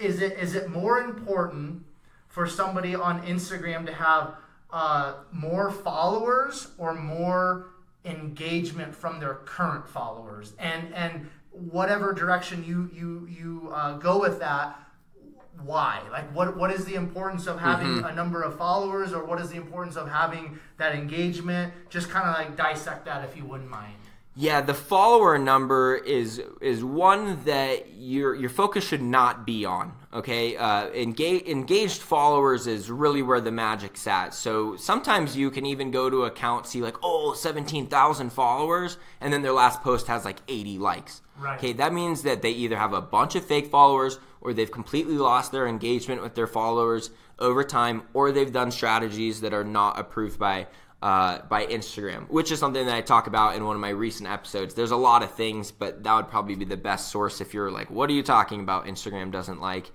is it more important for somebody on Instagram to have more followers or more engagement from their current followers, and whatever direction you go with that. Why? Like, what is the importance of having a number of followers, or what is the importance of having that engagement? Just kind of like dissect that, if you wouldn't mind. Yeah, the follower number is one that your focus should not be on. Okay, engaged followers is really where the magic's at. So sometimes you can even go to an account, see like 17,000 followers, and then their last post has like 80 likes. Right. Okay, that means that they either have a bunch of fake followers, or they've completely lost their engagement with their followers over time, or they've done strategies that are not approved by Instagram, which is something that I talk about in one of my recent episodes. There's a lot of things, but that would probably be the best source if you're like, what are you talking about? Instagram doesn't like.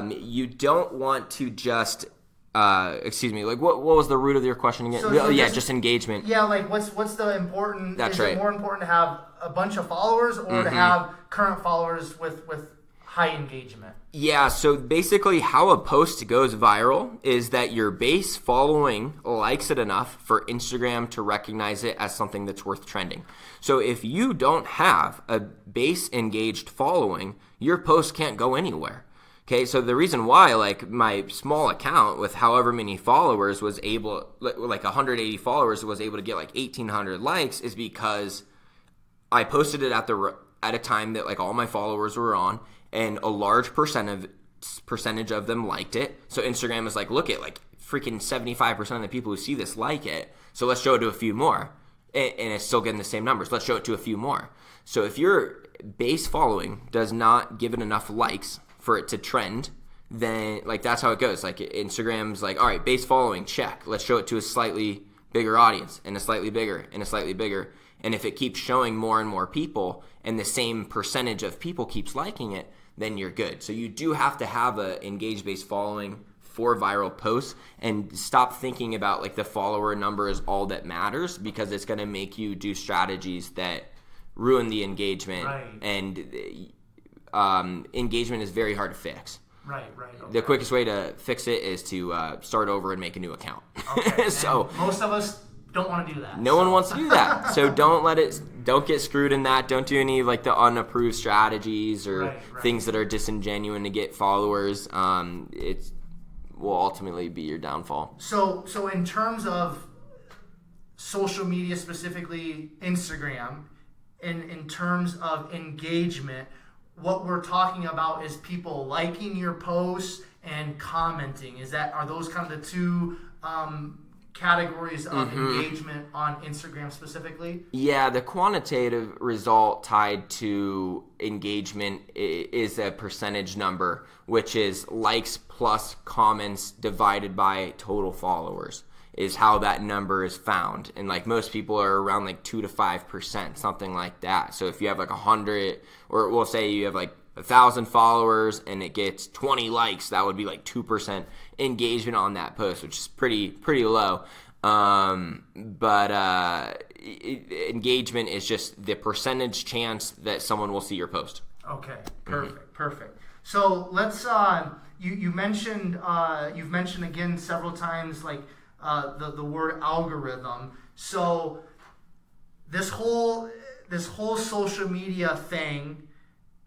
You don't want to just, like what was the root of your question again? Just engagement. Yeah, like what's the important, That's is right. it more important to have a bunch of followers or to have current followers with high engagement? Yeah, so basically how a post goes viral is that your base following likes it enough for Instagram to recognize it as something that's worth trending. So if you don't have a base engaged following, your post can't go anywhere. Okay, so the reason why like my small account with however many followers was able, like 180 followers, was able to get like 1,800 likes is because I posted it at a time that like all my followers were on, and a large percentage of them liked it. So Instagram is like, look at like freaking 75% of the people who see this like it. So let's show it to a few more. And it's still getting the same numbers. Let's show it to a few more. So if your base following does not give it enough likes for it to trend, then like that's how it goes. Like Instagram's like, all right, base following, check. Let's show it to a slightly bigger audience, and a slightly bigger, and a slightly bigger. And if it keeps showing more and more people, and the same percentage of people keeps liking it, then you're good. So you do have to have a engaged-based following for viral posts, and stop thinking about like the follower number is all that matters, because it's going to make you do strategies that ruin the engagement. Right. And engagement is very hard to fix. Right. Okay. The quickest way to fix it is to start over and make a new account. Okay. So most of us don't want to do that. No one wants to do that. So don't get screwed in that. Don't do any like the unapproved strategies or things that are disingenuous to get followers. It will ultimately be your downfall. So in terms of social media, specifically Instagram, in terms of engagement, what we're talking about is people liking your posts and commenting. Are those kind of the two categories of engagement on Instagram specifically? Yeah, the quantitative result tied to engagement is a percentage number, which is likes plus comments divided by total followers, is how that number is found. And like most people are around like 2 to 5%, something like that. So if you have like 100, or we'll say you have like 1,000 followers and it gets 20 likes, that would be like 2% engagement on that post, which is pretty low. Engagement is just the percentage chance that someone will see your post. Okay, perfect. So let's you've mentioned again several times like the word algorithm. So this whole social media thing,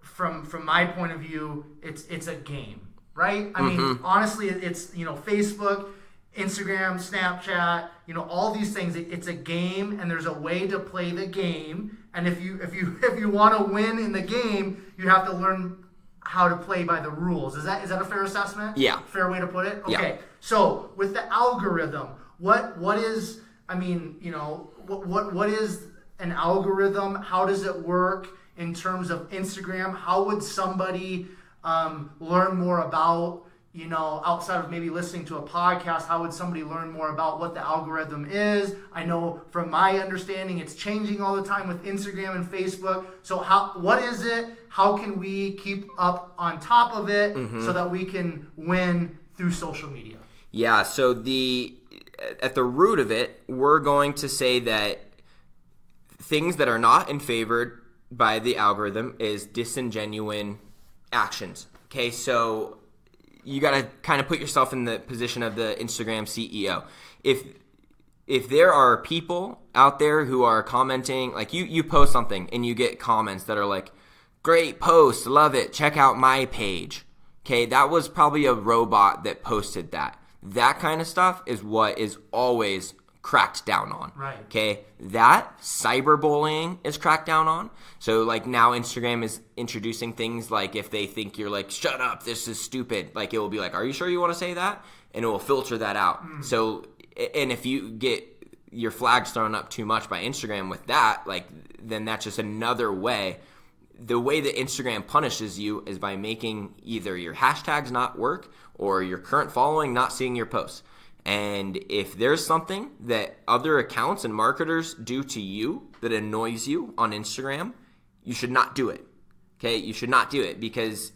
from my point of view, it's a game, right? I mean, honestly, it's Facebook, Instagram, Snapchat, all these things. It's a game, and there's a way to play the game. And if you want to win in the game, you have to learn how to play by the rules. Is that a fair assessment? Yeah. Fair way to put it? Okay. Yeah. So with the algorithm, what is, what is an algorithm? How does it work in terms of Instagram? How would somebody learn more about, outside of maybe listening to a podcast, how would somebody learn more about what the algorithm is? I know from my understanding, it's changing all the time with Instagram and Facebook. So what is it? How can we keep up on top of it so that we can win through social media? Yeah, so at the root of it, we're going to say that things that are not in favored by the algorithm is disingenuine actions. Okay, so you got to kind of put yourself in the position of the Instagram CEO. If there are people out there who are commenting, like you post something and you get comments that are like, great post, love it, check out my page. Okay, that was probably a robot that posted that. That kind of stuff is what is always cracked down on. Right. Okay, that cyberbullying is cracked down on. So like now Instagram is introducing things like if they think you're like, shut up, this is stupid, like it will be like, are you sure you want to say that? And it will filter that out. So, and if you get your flags thrown up too much by Instagram with that, like then that's just another way. The way that Instagram punishes you is by making either your hashtags not work or your current following not seeing your posts. And if there's something that other accounts and marketers do to you that annoys you on Instagram, you should not do it. Okay, you should not do it because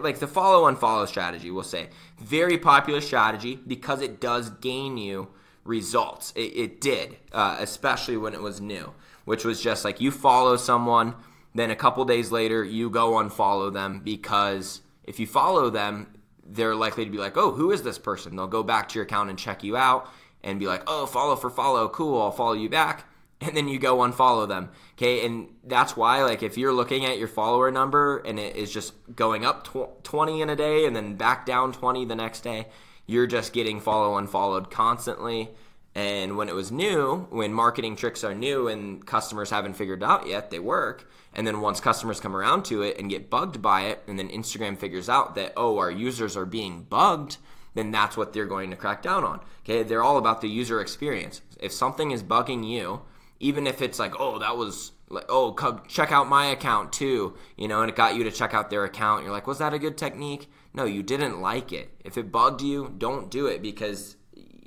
like the follow-unfollow strategy, we'll say, very popular strategy because it does gain you results. It did, especially when it was new, which was just like you follow someone, then a couple days later you go unfollow them because if you follow them, they're likely to be like, oh, who is this person? They'll go back to your account and check you out and be like, oh, follow for follow, cool, I'll follow you back. And then you go unfollow them, okay? And that's why, like, if you're looking at your follower number and it is just going up 20 in a day and then back down 20 the next day, you're just getting unfollowed constantly. And when it was new, when marketing tricks are new and customers haven't figured out yet, they work. And then once customers come around to it and get bugged by it, and then Instagram figures out that, oh, our users are being bugged, then that's what they're going to crack down on. Okay, they're all about the user experience. If something is bugging you, even if it's like, oh, that was like, oh, check out my account too, and it got you to check out their account. You're like, was that a good technique? No, you didn't like it. If it bugged you, don't do it because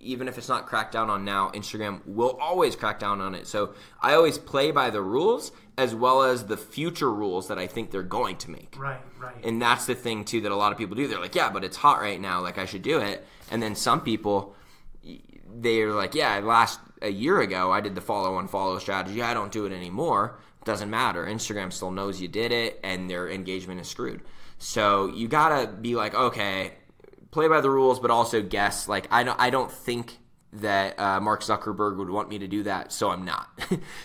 even if it's not cracked down on now, Instagram will always crack down on it. So I always play by the rules as well as the future rules that I think they're going to make. Right. And that's the thing, too, that a lot of people do. They're like, yeah, but it's hot right now. Like, I should do it. And then some people, they're like, yeah, a year ago, I did the follow-unfollow strategy. I don't do it anymore. It doesn't matter. Instagram still knows you did it, and their engagement is screwed. So you got to be like, okay, play by the rules, but also guess. Like, I don't think that Mark Zuckerberg would want me to do that, so I'm not.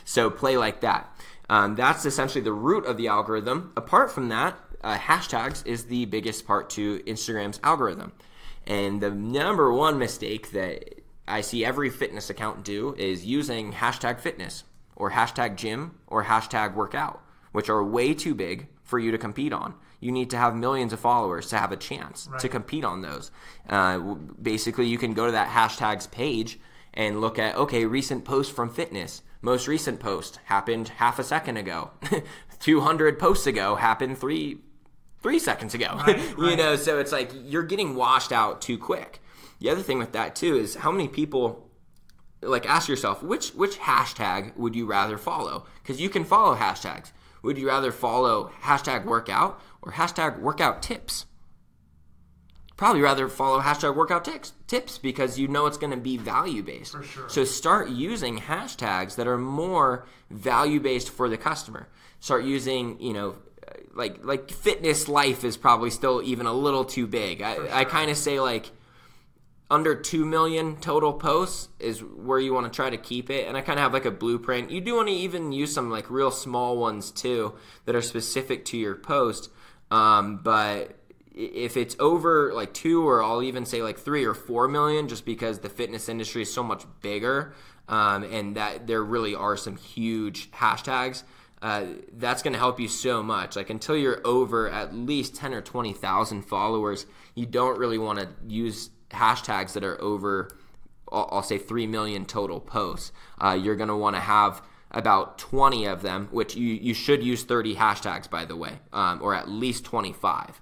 So play like that. That's essentially the root of the algorithm. Apart from that, hashtags is the biggest part to Instagram's algorithm. And the number one mistake that I see every fitness account do is using hashtag fitness or hashtag gym or hashtag workout, which are way too big for you to compete on. You need to have millions of followers to have a chance to compete on those. Basically, you can go to that hashtags page and look at, okay, recent post from fitness. Most recent post happened half a second ago. 200 posts ago happened three seconds ago. Right. So it's like you're getting washed out too quick. The other thing with that too is how many people, like, ask yourself, which hashtag would you rather follow? Because you can follow hashtags. Would you rather follow hashtag workout or hashtag workout tips? Probably rather follow hashtag workout tips because you know it's going to be value-based. For sure. So start using hashtags that are more value-based for the customer. Start using, like fitness life is probably still even a little too big. I kind of say like under 2 million total posts is where you want to try to keep it. And I kind of have like a blueprint. You do want to even use some like real small ones too that are specific to your post. But if it's over like 2 or I'll even say like 3 or 4 million, just because the fitness industry is so much bigger and that there really are some huge hashtags, that's going to help you so much. Like until you're over at least 10 or 20,000 followers, you don't really want to use hashtags that are over, I'll say 3 million total posts. You're going to want to have about 20 of them, which you should use 30 hashtags, by the way, or at least 25.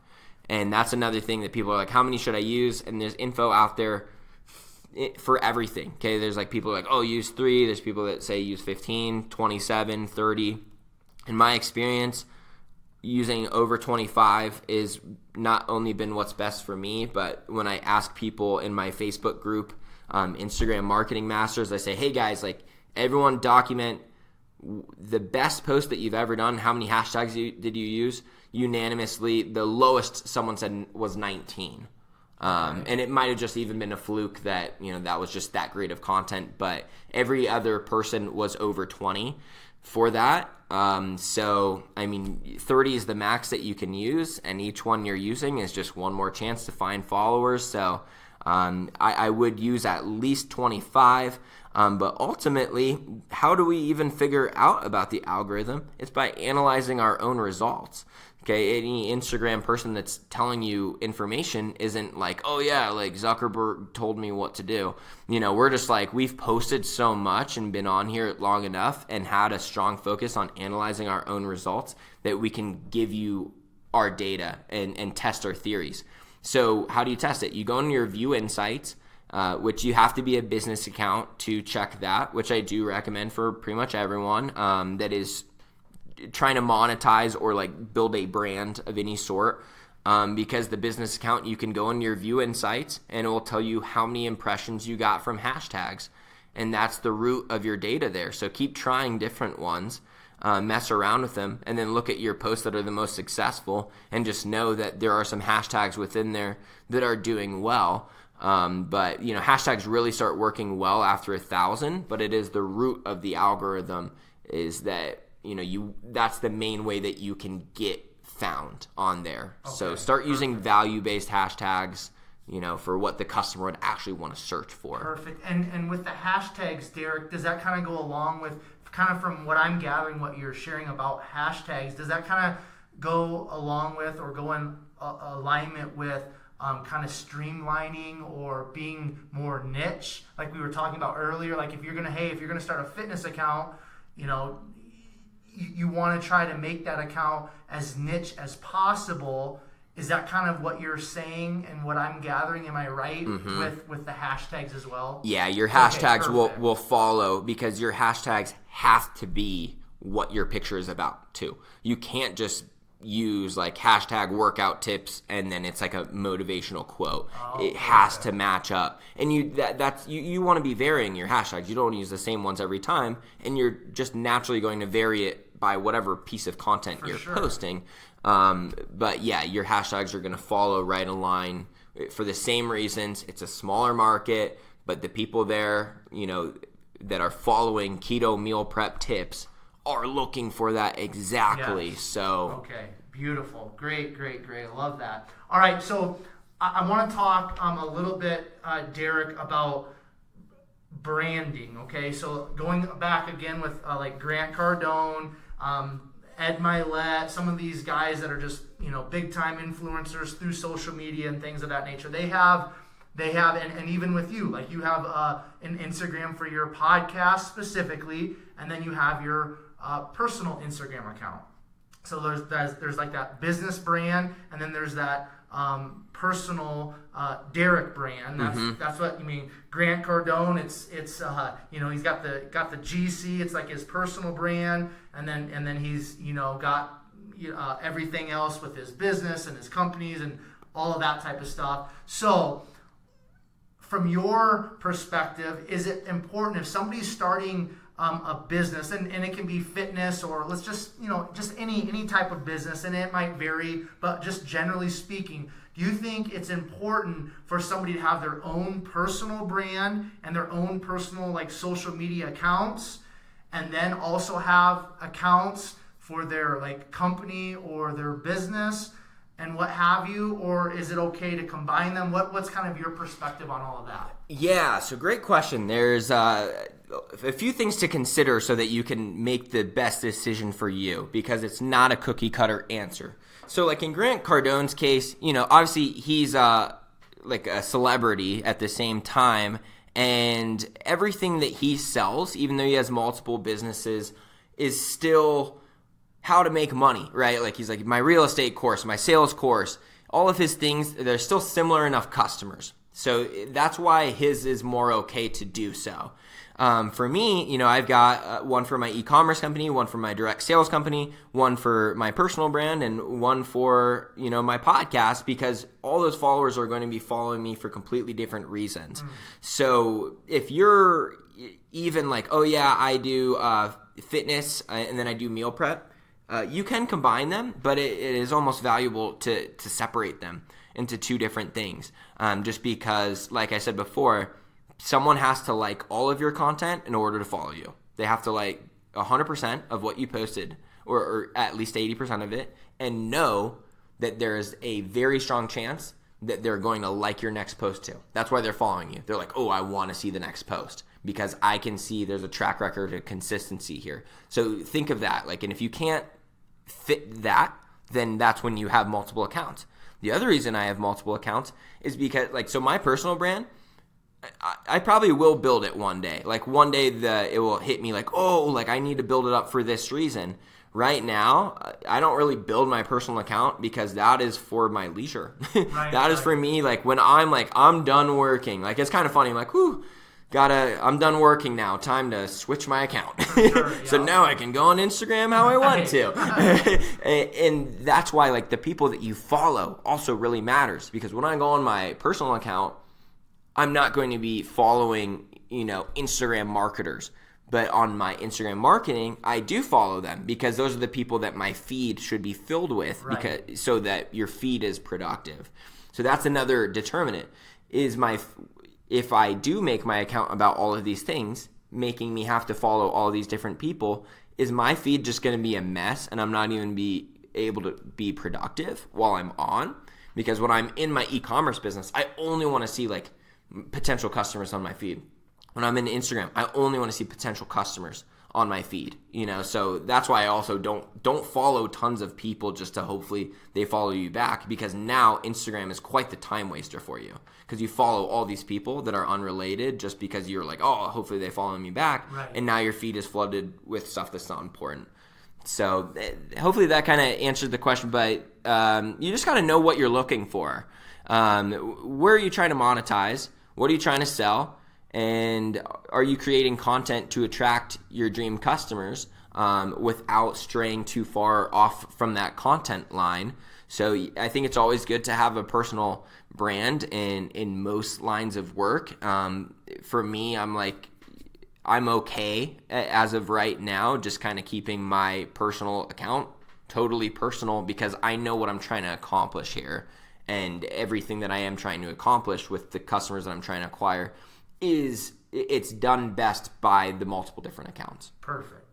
And that's another thing that people are like, how many should I use? And there's info out there for everything. Okay, there's like people like, oh, use 3. There's people that say use 15, 27, 30. In my experience, using over 25 is not only been what's best for me, but when I ask people in my Facebook group, Instagram Marketing Masters, I say, hey guys, like everyone document the best post that you've ever done. How many hashtags did you use? Unanimously, the lowest someone said was 19. And it might have just even been a fluke that, that was just that great of content, but every other person was over 20 for that. So, 30 is the max that you can use, and each one you're using is just one more chance to find followers. So, I would use at least 25. But ultimately, how do we even figure out about the algorithm? It's by analyzing our own results. Okay, any Instagram person that's telling you information isn't like, oh yeah, like Zuckerberg told me what to do. We're just like, we've posted so much and been on here long enough and had a strong focus on analyzing our own results that we can give you our data and test our theories. So how do you test it? You go into your View Insights, which you have to be a business account to check that, which I do recommend for pretty much everyone that is trying to monetize or like build a brand of any sort, because the business account, you can go in your View Insights and it will tell you how many impressions you got from hashtags, and that's the root of your data there. So keep trying different ones, mess around with them, and then look at your posts that are the most successful and just know that there are some hashtags within there that are doing well. But hashtags really start working well after 1,000, but it is the root of the algorithm is that that's the main way that you can get found on there. Okay. So start using value-based hashtags, for what the customer would actually want to search for. Perfect. And with the hashtags, Derek, does that kind of go along with, kind of from what I'm gathering, what you're sharing about hashtags, does that kind of go along with or go in alignment with kind of streamlining or being more niche, like we were talking about earlier? Like if you're gonna start a fitness account, you want to try to make that account as niche as possible. Is that kind of what you're saying and what I'm gathering? Am I right with the hashtags as well? Yeah, your hashtags will follow, because your hashtags have to be what your picture is about too. You can't just use like hashtag workout tips and then it's like a motivational quote. It has to match up, and you want to be varying your hashtags. You don't use the same ones every time, and you're just naturally going to vary it by whatever piece of content you're posting. But yeah, your hashtags are going to follow right in line for the same reasons. It's a smaller market, but the people there, that are following keto meal prep tips are looking for that exactly. Yes. So okay, beautiful, great. I love that. All right, so I want to talk a little bit, Derek, about branding. Okay, so going back again with like Grant Cardone, Ed Milet, some of these guys that are just big time influencers through social media and things of that nature. They have, and even with you, like you have an Instagram for your podcast specifically, and then you have your personal Instagram account. So there's like that business brand, and then there's that personal Derek brand. That's what you mean. Grant Cardone, it's he's got the GC. It's like his personal brand, and then he's got everything else with his business and his companies and all of that type of stuff. So from your perspective, is it important if somebody's starting a business, and it can be fitness, or let's just just any type of business, and it might vary, but just generally speaking, do you think it's important for somebody to have their own personal brand and their own personal like social media accounts, and then also have accounts for their like company or their business and what have you, or is it okay to combine them? What's kind of your perspective on all of that? Yeah, so great question. There's a few things to consider so that you can make the best decision for you, because it's not a cookie cutter answer. So like in Grant Cardone's case, obviously he's like a celebrity at the same time, and everything that he sells, even though he has multiple businesses, is still how to make money, right? Like he's like, my real estate course, my sales course, all of his things, they're still similar enough customers. So that's why his is more okay to do so. For me, I've got one for my e-commerce company, one for my direct sales company, one for my personal brand, and one for, my podcast, because all those followers are going to be following me for completely different reasons. So if you're even like, oh yeah, I do fitness and then I do meal prep, you can combine them, but it is almost valuable to separate them. into two different things. Just because, like I said before, someone has to like all of your content in order to follow you. They have to like 100% of what you posted, or at least 80% of it, and know that there is a very strong chance that they're going to like your next post too. That's why they're following you. They're like, oh, I want to see the next post because I can see there's a track record of consistency here. So think of that. Like, and if you can't fit that, then that's when you have multiple accounts. The other reason I have multiple accounts is because, like, so my personal brand, I probably will build it one day. Like one day it will hit me like, oh, like I need to build it up for this reason. Right now, I don't really build my personal account because that is for my leisure. That is for me, like when I'm like, I'm done working. Like it's kind of funny. I'm like, whew, I'm done working now. Time to switch my account. Sure, yeah. So now I can go on Instagram how I want to. And that's why like the people that you follow also really matters, because when I go on my personal account, I'm not going to be following, Instagram marketers. But on my Instagram marketing, I do follow them because those are the people that my feed should be filled with, because so that your feed is productive. So that's another determinant, is if I do make my account about all of these things, making me have to follow all these different people, is my feed just going to be a mess and I'm not even be able to be productive while I'm on? Because when I'm in my e-commerce business, I only want to see like potential customers on my feed. When I'm in Instagram, I only want to see potential customers on my feed, so that's why I also don't follow tons of people just to hopefully they follow you back, because now Instagram is quite the time waster for you, because you follow all these people that are unrelated just because you're like, oh, hopefully they follow me back, and now your feed is flooded with stuff that's not important. So hopefully that kind of answered the question, but you just got to know what you're looking for. Where are you trying to monetize? What are you trying to sell? And are you creating content to attract your dream customers without straying too far off from that content line? So I think it's always good to have a personal brand in most lines of work. For me, I'm okay as of right now, just kind of keeping my personal account totally personal, because I know what I'm trying to accomplish here, and everything that I am trying to accomplish with the customers that I'm trying to acquire it's done best by the multiple different accounts. Perfect.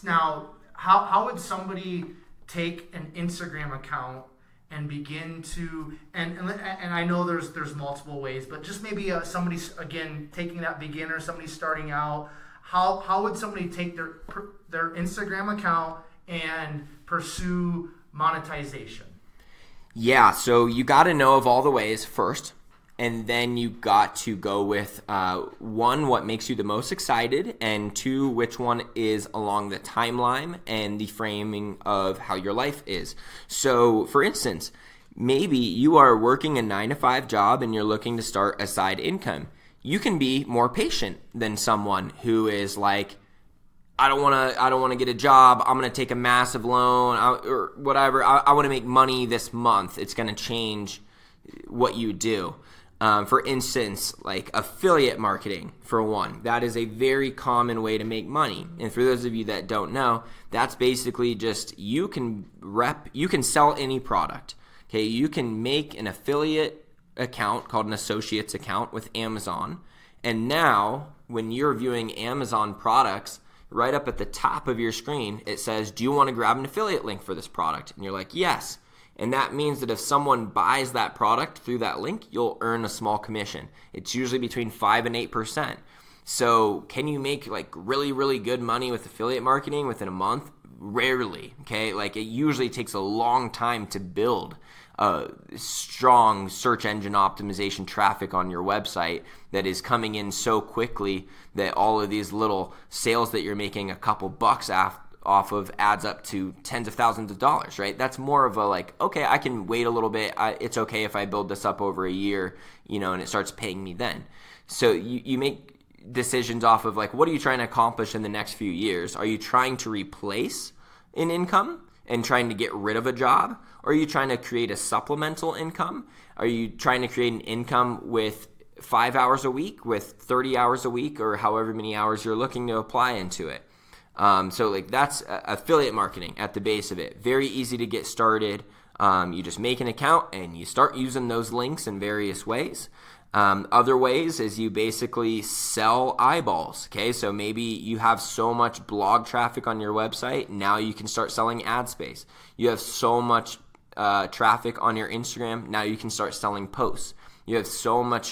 Now, how would somebody take an Instagram account and begin to, and I know there's multiple ways, but just maybe somebody, again, taking that beginner, somebody starting out, how would somebody take their Instagram account and pursue monetization? Yeah, so you got to know of all the ways first. And then you got to go with, one, what makes you the most excited, and two, which one is along the timeline and the framing of how your life is. So, for instance, maybe you are working a 9-to-5 job and you're looking to start a side income. You can be more patient than someone who is like, I don't want to get a job. I'm going to take a massive loan or whatever. I want to make money this month. It's going to change what you do. For instance, like affiliate marketing, for one, that is a very common way to make money. And for those of you that don't know, that's basically just you can sell any product. Okay, you can make an affiliate account called an associates account with Amazon. And now when you're viewing Amazon products, right up at the top of your screen, it says, do you want to grab an affiliate link for this product? And you're like, yes. And that means that if someone buys that product through that link, you'll earn a small commission. It's usually between 5 and 8%. So can you make like really, really good money with affiliate marketing within a month? Rarely, okay? Like it usually takes a long time to build strong search engine optimization traffic on your website that is coming in so quickly that all of these little sales that you're making a couple bucks off of adds up to tens of thousands of dollars, right? That's more of a like, okay, I can wait a little bit. It's okay if I build this up over a year, and it starts paying me then. So you make decisions off of like, what are you trying to accomplish in the next few years? Are you trying to replace an income and trying to get rid of a job? Or are you trying to create a supplemental income? Are you trying to create an income with 5 hours a week, with 30 hours a week, or however many hours you're looking to apply into it? So like that's affiliate marketing at the base of it. Very easy to get started. You just make an account and you start using those links in various ways. Other ways is you basically sell eyeballs. Okay, so maybe you have so much blog traffic on your website, now you can start selling ad space. You have so much traffic on your Instagram, now you can start selling posts. You have so many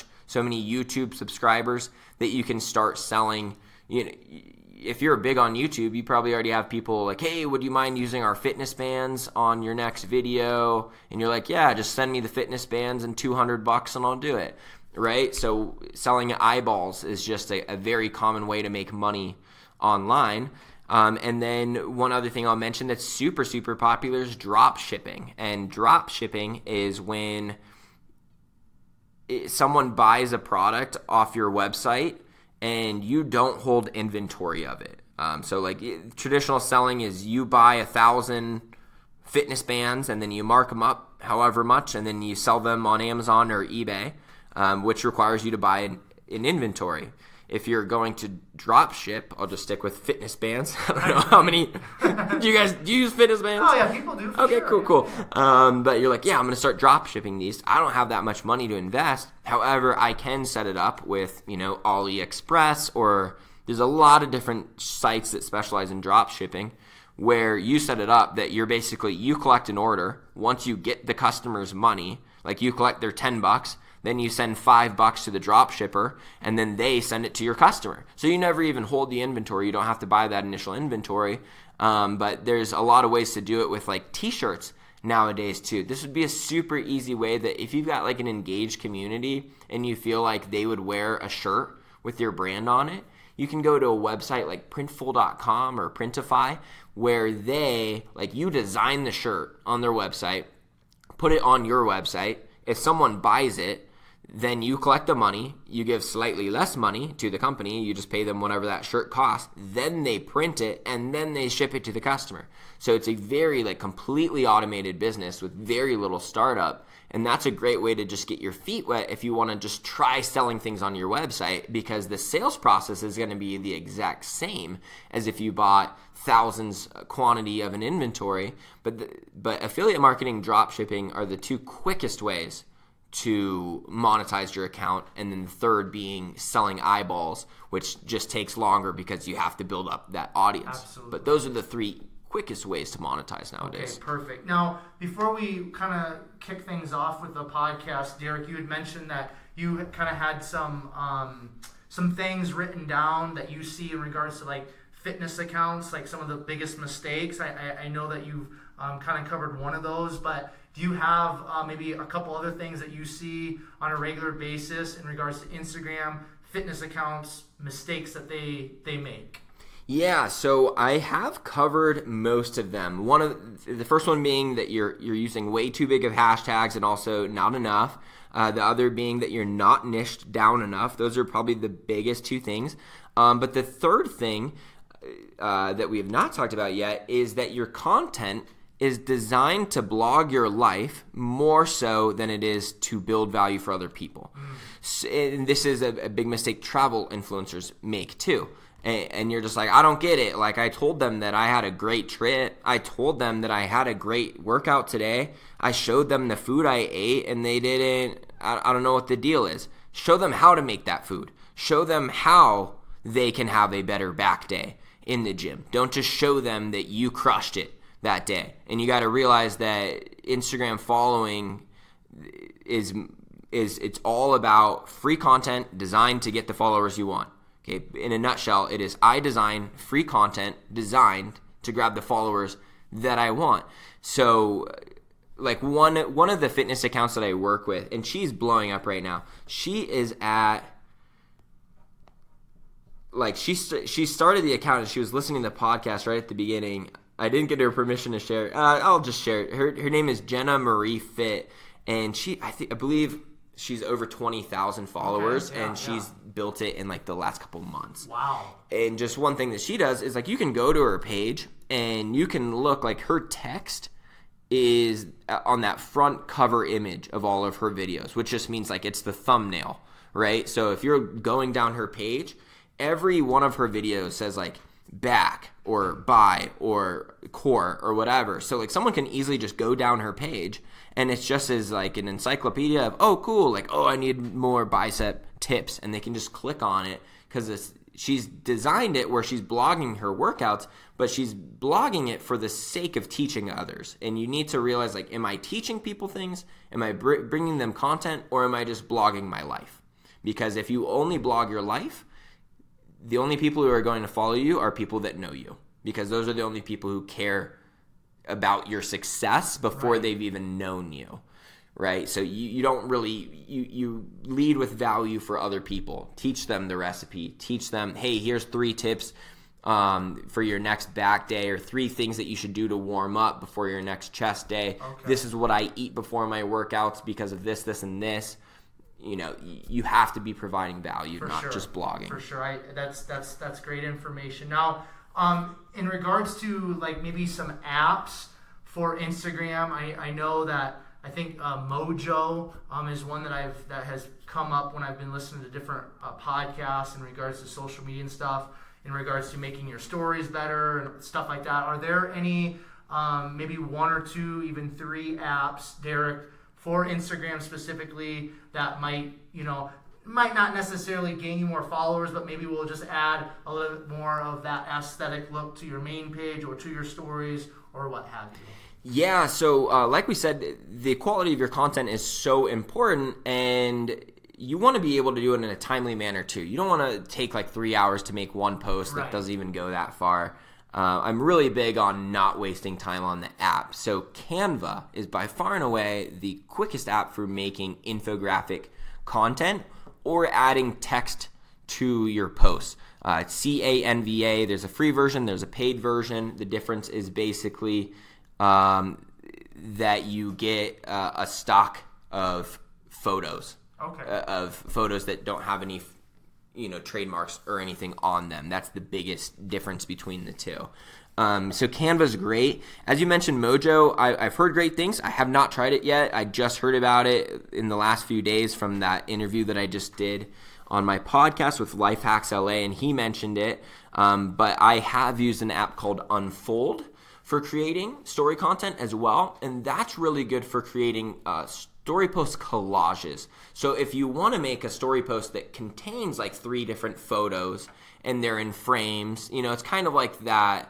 YouTube subscribers that you can start selling. If you're big on YouTube, you probably already have people like, hey, would you mind using our fitness bands on your next video? And you're like, yeah, just send me the fitness bands and $200 and I'll do it, right? So selling eyeballs is just a very common way to make money online. And then one other thing I'll mention that's super, super popular is drop shipping. And drop shipping is when someone buys a product off your website and you don't hold inventory of it. So like traditional selling is you buy 1,000 fitness bands and then you mark them up however much and then you sell them on Amazon or eBay, which requires you to buy an inventory. If you're going to drop ship, I'll just stick with fitness bands. I don't know how many. Do you use fitness bands? Oh yeah, people do. Okay, sure. cool. But you're like, yeah, I'm going to start drop shipping these. I don't have that much money to invest. However, I can set it up with, AliExpress, or there's a lot of different sites that specialize in drop shipping where you set it up that you collect an order. Once you get the customer's money, like you collect their $10, then you send $5 to the drop shipper, and then they send it to your customer. So you never even hold the inventory. You don't have to buy that initial inventory. But there's a lot of ways to do it with like t-shirts nowadays too. This would be a super easy way that if you've got like an engaged community and you feel like they would wear a shirt with your brand on it, you can go to a website like Printful.com or Printify where you design the shirt on their website, put it on your website. If someone buys it, then you collect the money, you give slightly less money to the company, you just pay them whatever that shirt costs, then they print it, and then they ship it to the customer. So it's a very completely automated business with very little startup, and that's a great way to just get your feet wet if you want to just try selling things on your website, because the sales process is going to be the exact same as if you bought thousands quantity of an inventory, but affiliate marketing, drop shipping are the two quickest ways to monetize your account, and then the third being selling eyeballs, which just takes longer because you have to build up that audience. Absolutely. But those are the three quickest ways to monetize nowadays. Okay, perfect. Now, before we kind of kick things off with the podcast, Derek, you had mentioned that you kind of had some things written down that you see in regards to like fitness accounts, like some of the biggest mistakes. I know that you've kind of covered one of those, but do you have maybe a couple other things that you see on a regular basis in regards to Instagram fitness accounts, mistakes that they make? Yeah, so I have covered most of them. The first one being that you're using way too big of hashtags and also not enough. The other being that you're not niched down enough. Those are probably the biggest two things. But the third thing that we have not talked about yet is that your content is designed to blog your life more so than it is to build value for other people. And this is a big mistake travel influencers make too. And you're just like, I don't get it. Like, I told them that I had a great trip. I told them that I had a great workout today. I showed them the food I ate, and they didn't. I don't know what the deal is. Show them how to make that food. Show them how they can have a better back day in the gym. Don't just show them that you crushed it that day. And you got to realize that Instagram following is it's all about free content designed to get the followers you want. Okay, in a nutshell, it is I design free content designed to grab the followers that I want. So, like one of the fitness accounts that I work with, and she's blowing up right now. She is at she started the account and she was listening to the podcast right at the beginning. I didn't get her permission to share it. I'll just share it. Her name is Jenna Marie Fit, and I believe she's over 20,000 followers, and she's built it in like the last couple months. Wow. And just one thing that she does is like you can go to her page and you can look like her text is on that front cover image of all of her videos, which just means like it's the thumbnail, right? So if you're going down her page, every one of her videos says like back or buy or core or whatever. So like someone can easily just go down her page and it's just as like an encyclopedia of, oh, cool, like, oh, I need more bicep tips. And they can just click on it because she's designed it where she's blogging her workouts, but she's blogging it for the sake of teaching others. And you need to realize, like, am I teaching people things? Am I bringing them content, or am I just blogging my life? Because if you only blog your life, the only people who are going to follow you are people that know you, because those are the only people who care about your success before they've even known you, right? So you don't really, you lead with value for other people. Teach them the recipe. Teach them, hey, here's 3 tips for your next back day, or 3 things that you should do to warm up before your next chest day. Okay. This is what I eat before my workouts because of this, this, and this. You know, you have to be providing value, not just blogging. For sure. That's great information. Now, in regards to like maybe some apps for Instagram, I know that I think Mojo is one that has come up when I've been listening to different podcasts in regards to social media and stuff, in regards to making your stories better and stuff like that. Are there any maybe 1 or 2, even 3 apps, Derek, for Instagram specifically that might not necessarily gain you more followers, but maybe will just add a little bit more of that aesthetic look to your main page or to your stories or what have you? Yeah, so like we said, the quality of your content is so important, and you want to be able to do it in a timely manner too. You don't want to take like 3 hours to make one post that doesn't even go that far. I'm really big on not wasting time on the app. So Canva is by far and away the quickest app for making infographic content or adding text to your posts. It's Canva. There's a free version. There's a paid version. The difference is basically that you get a stock of photos. Of photos that don't have any trademarks or anything on them. That's the biggest difference between the two. So Canva's great. As you mentioned, Mojo, I've heard great things. I have not tried it yet. I just heard about it in the last few days from that interview that I just did on my podcast with Lifehacks LA, and he mentioned it. But I have used an app called Unfold for creating story content as well, and that's really good for creating story post collages. So if you want to make a story post that contains like 3 different photos and they're in frames, it's kind of like that.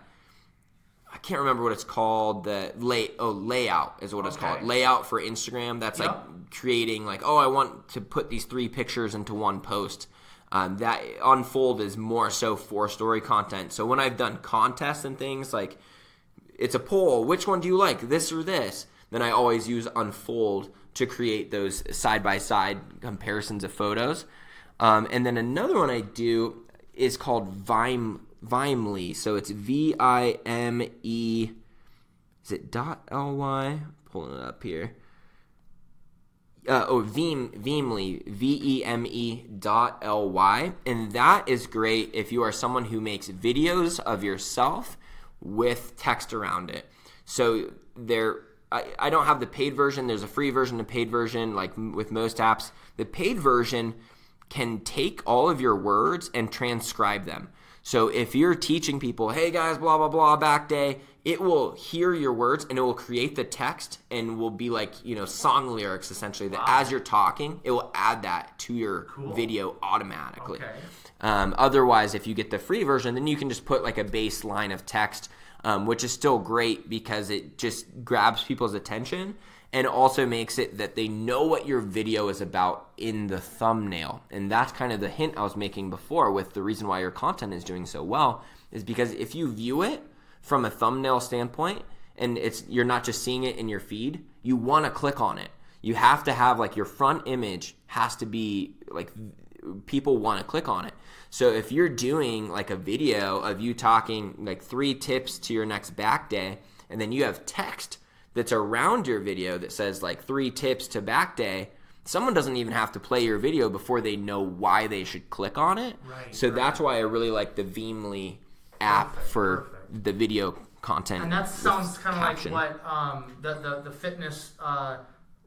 I can't remember what it's called. The layout is what it's called. Layout for Instagram. That's like creating like, I want to put these 3 pictures into one post. That Unfold is more so for story content. So when I've done contests and things, like it's a poll, which one do you like, this or this? Then I always use Unfold to create those side-by-side comparisons of photos. And then another one I do is called Vimely. So it's Vime. Is it .ly? Pulling it up here. Vimely. Veme.ly. And that is great if you are someone who makes videos of yourself with text around it. So I don't have the paid version. There's a free version and paid version, like with most apps. The paid version can take all of your words and transcribe them. So if you're teaching people, hey guys, blah, blah, blah, back day, it will hear your words and it will create the text and will be like, song lyrics essentially, that as you're talking, it will add that to your video automatically. Okay. Otherwise, if you get the free version, then you can just put like a baseline of text, which is still great because it just grabs people's attention and also makes it that they know what your video is about in the thumbnail. And that's kind of the hint I was making before with the reason why your content is doing so well, is because if you view it from a thumbnail standpoint and you're not just seeing it in your feed, you want to click on it. You have to have like your front image has to be like people want to click on it. So if you're doing like a video of you talking like 3 tips to your next back day, and then you have text that's around your video that says like 3 tips to back day, someone doesn't even have to play your video before they know why they should click on it. So that's why I really like the Vimely app for the video content. And that sounds kind of like what the fitness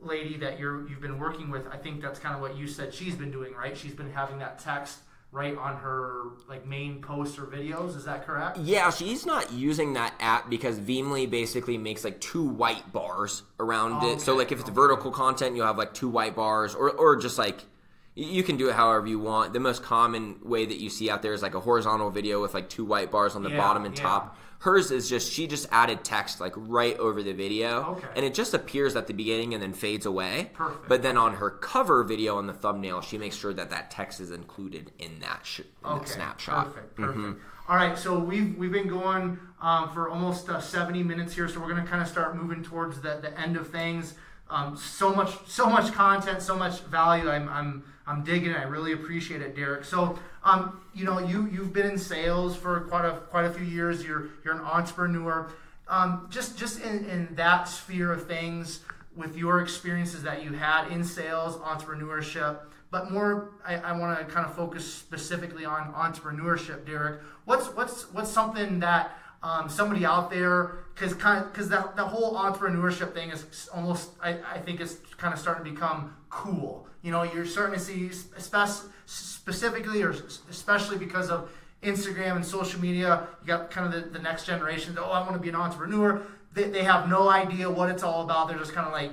lady that you've been working with, I think that's kind of what you said she's been doing, right? She's been having that text right on her like main posts or videos. Is that correct? Yeah, she's not using that app because Veemly basically makes like 2 white bars around it. So like if it's vertical content, you'll have like 2 white bars, or just like you can do it however you want. The most common way that you see out there is like a horizontal video with like 2 white bars on the bottom and top. Hers is she just added text like right over the video, and it just appears at the beginning and then fades away. Perfect. But then on her cover video on the thumbnail, she makes sure that text is included in that snapshot. Perfect. All right, so we've been going for almost 70 minutes here, so we're going to kind of start moving towards the end of things. So much content, so much value. I'm digging it. I really appreciate it, Derek. So, you've been in sales for quite a few years. You're an entrepreneur. Just in that sphere of things, with your experiences that you had in sales, entrepreneurship, but more, I want to kind of focus specifically on entrepreneurship, Derek. What's something that somebody out there, because that whole entrepreneurship thing is almost, I think it's kind of starting to become cool. You're starting to see, specifically or especially because of Instagram and social media, you got kind of the next generation. I want to be an entrepreneur. They have no idea what it's all about. They're just kind of like,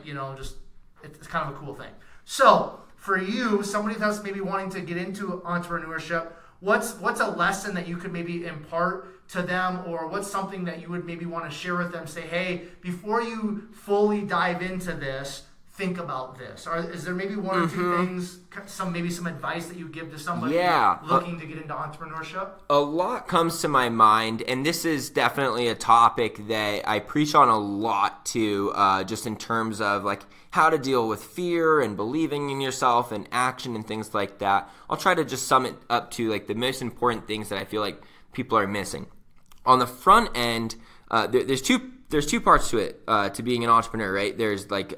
it's kind of a cool thing. So for you, somebody that's maybe wanting to get into entrepreneurship, what's a lesson that you could maybe impart to them, or what's something that you would maybe want to share with them? Say, hey, before you fully dive into this, think about this. Or is there maybe one or two things, some advice that you give to somebody looking to get into entrepreneurship? A lot comes to my mind, and this is definitely a topic that I preach on a lot too, just in terms of like how to deal with fear and believing in yourself and action and things like that. I'll try to just sum it up to like the most important things that I feel like people are missing. On the front end, there's two parts to it, to being an entrepreneur, right? There's like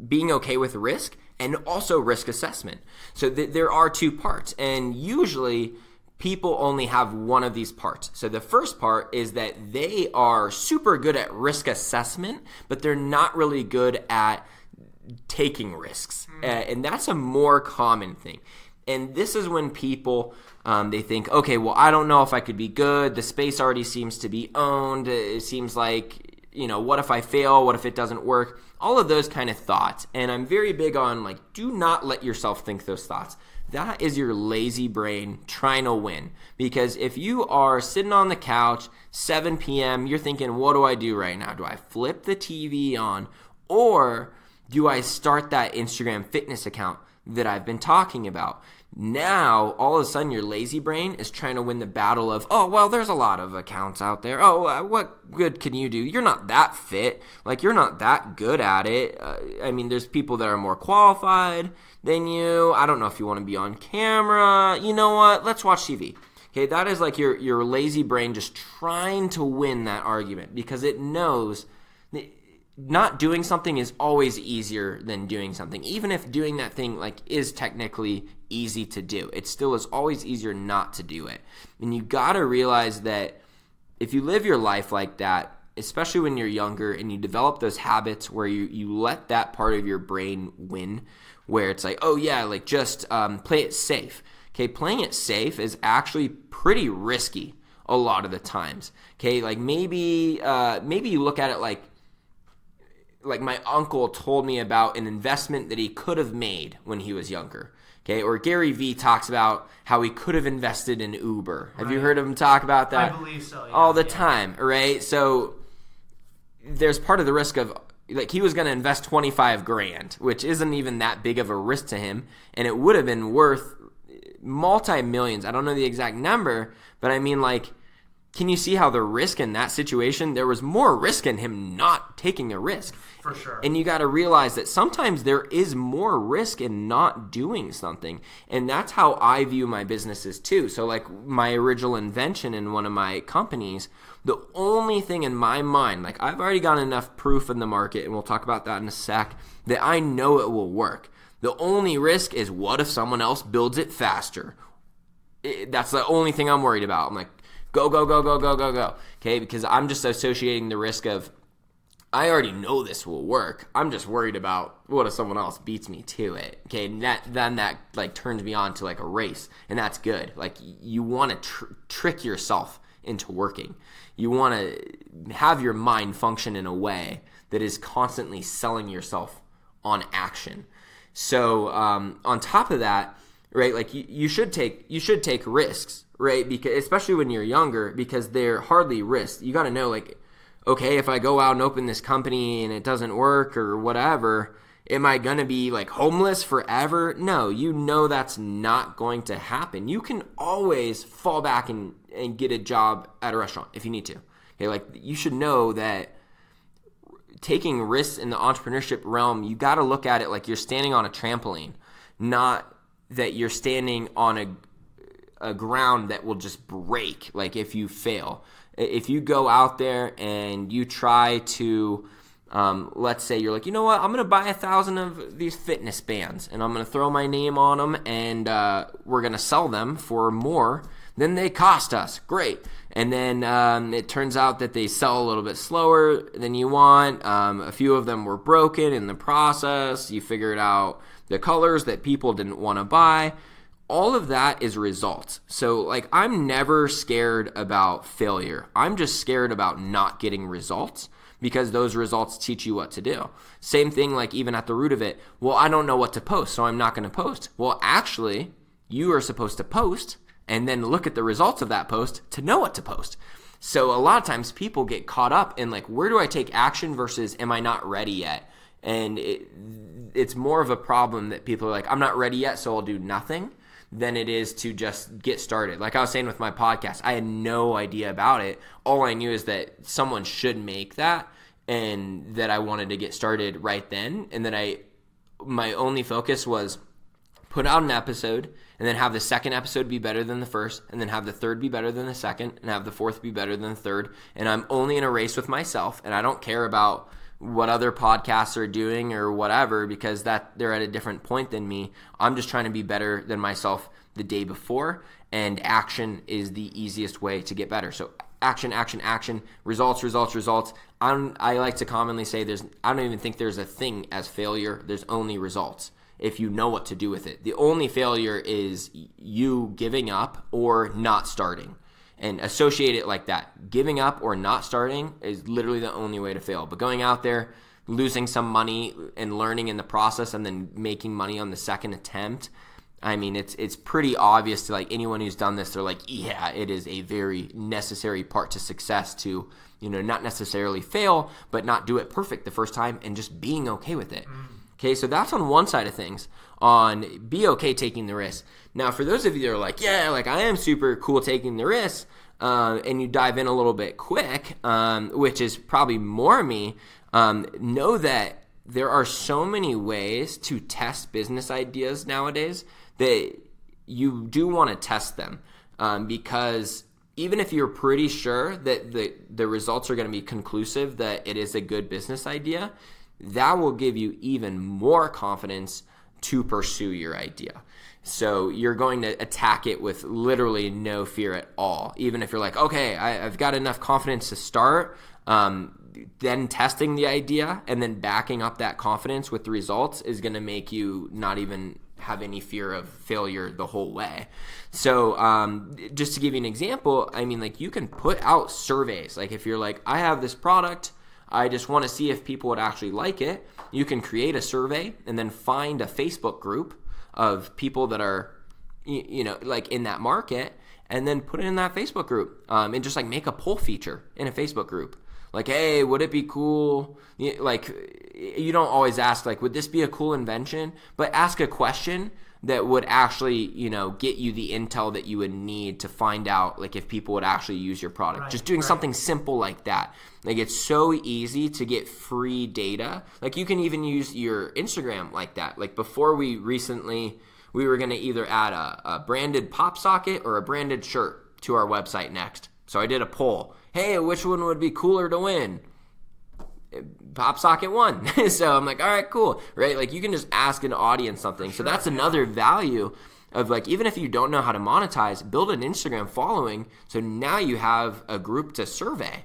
being okay with risk and also risk assessment. So there are 2 parts, and usually people only have one of these parts. So the first part is that they are super good at risk assessment, but they're not really good at taking risks. And that's a more common thing. And this is when people, they think, okay, well, I don't know if I could be good. The space already seems to be owned. It seems like, what if I fail? What if it doesn't work? All of those kind of thoughts. And I'm very big on, like, do not let yourself think those thoughts. That is your lazy brain trying to win. Because if you are sitting on the couch, 7 p.m., you're thinking, what do I do right now? Do I flip the TV on? Or do I start that Instagram fitness account that I've been talking about? Now, all of a sudden, your lazy brain is trying to win the battle of, oh, well, there's a lot of accounts out there. Oh, what good can you do? You're not that fit. Like, you're not that good at it. There's people that are more qualified than you. I don't know if you want to be on camera. You know what? Let's watch TV. Okay, that is like your lazy brain just trying to win that argument because it knows that not doing something is always easier than doing something. Even if doing that thing like is technically easy to do, it still is always easier not to do it. And you got to realize that if you live your life like that, especially when you're younger and you develop those habits where you let that part of your brain win, where it's like, oh yeah, like just play it safe. Okay, playing it safe is actually pretty risky a lot of the times. Okay, like maybe you look at it like my uncle told me about an investment that he could have made when he was younger. Okay, or Gary Vee talks about how he could have invested in Uber. Have you heard him talk about that? I believe so. Yeah, all the time, right? So there's part of the risk of, like, he was going to invest $25,000, which isn't even that big of a risk to him, and it would have been worth multi-millions. I don't know the exact number, but I mean, like, can you see how the risk in that situation, there was more risk in him not taking a risk. For sure. And you got to realize that sometimes there is more risk in not doing something. And that's how I view my businesses too. So like my original invention in one of my companies, the only thing in my mind, like I've already got enough proof in the market, and we'll talk about that in a sec, that I know it will work. The only risk is what if someone else builds it faster? That's the only thing I'm worried about. I'm like, go. Okay, because I'm just associating the risk of I already know this will work. I'm just worried about what if someone else beats me to it. Okay, and that like turns me on to like a race, and that's good. Like you want to trick yourself into working. You want to have your mind function in a way that is constantly selling yourself on action. So on top of that, right? Like you should take risks, right? Because especially when you're younger, because they're hardly risks. You got to know, like, okay, if I go out and open this company and it doesn't work or whatever, am I going to be like homeless forever? No, you know that's not going to happen. You can always fall back and get a job at a restaurant if you need to. Okay, like you should know that taking risks in the entrepreneurship realm, you got to look at it like you're standing on a trampoline, not that you're standing on a ground that will just break, like if you fail. If you go out there and you try to, let's say you're like, you know what, I'm going to buy 1,000 of these fitness bands and I'm going to throw my name on them and we're going to sell them for more than they cost us. Great. And then it turns out that they sell a little bit slower than you want. A few of them were broken in the process. You figured out the colors that people didn't want to buy. All of that is results. So like I'm never scared about failure. I'm just scared about not getting results because those results teach you what to do. Same thing like even at the root of it. Well, I don't know what to post, so I'm not going to post. Well, actually, you are supposed to post and then look at the results of that post to know what to post. So a lot of times people get caught up in like, where do I take action versus am I not ready yet? And it's more of a problem that people are like, I'm not ready yet, so I'll do nothing, than it is to just get started. Like I was saying with my podcast, I had no idea about it. All I knew is that someone should make that and that I wanted to get started right then. And then my only focus was put out an episode and then have the second episode be better than the first and then have the third be better than the second and have the fourth be better than the third. And I'm only in a race with myself and I don't care about what other podcasts are doing or whatever because that they're at a different point than me. I'm just trying to be better than myself the day before, and action is the easiest way to get better. So action, action, action, results, results, results. I like to commonly say I don't even think there's a thing as failure. There's only results if you know what to do with it. The only failure is you giving up or not starting. And associate it like that. Giving up or not starting is literally the only way to fail. But going out there, losing some money and learning in the process and then making money on the second attempt, I mean, it's pretty obvious to like anyone who's done this. They're like, yeah, it is a very necessary part to success to, not necessarily fail, but not do it perfect the first time and just being okay with it. Okay, so that's on one side of things, on be okay taking the risk. Now, for those of you that are like, yeah, like I am super cool taking the risk, and you dive in a little bit quick, which is probably more me, know that there are so many ways to test business ideas nowadays that you do want to test them, because even if you're pretty sure that the results are going to be conclusive, that it is a good business idea, that will give you even more confidence to pursue your idea. So you're going to attack it with literally no fear at all. Even if you're like, okay, I've got enough confidence to start, then testing the idea and then backing up that confidence with the results is going to make you not even have any fear of failure the whole way. So just to give you an example, I mean, like you can put out surveys. Like if you're like, I have this product, I just want to see if people would actually like it. You can create a survey and then find a Facebook group of people that are, like in that market, and then put it in that Facebook group, and just like make a poll feature in a Facebook group. Like, hey, would it be cool? Like, you don't always ask, like, would this be a cool invention? But ask a question that would actually, get you the intel that you would need to find out, like, if people would actually use your product. Right, just doing something simple like that. Like, it's so easy to get free data. Like, you can even use your Instagram like that. Like, before we were going to either add a branded pop socket or a branded shirt to our website next. So I did a poll. Hey, which one would be cooler to win? Pop socket won. So I'm like, all right, cool. Right? Like you can just ask an audience something. So that's another value of like, even if you don't know how to monetize, build an Instagram following. So now you have a group to survey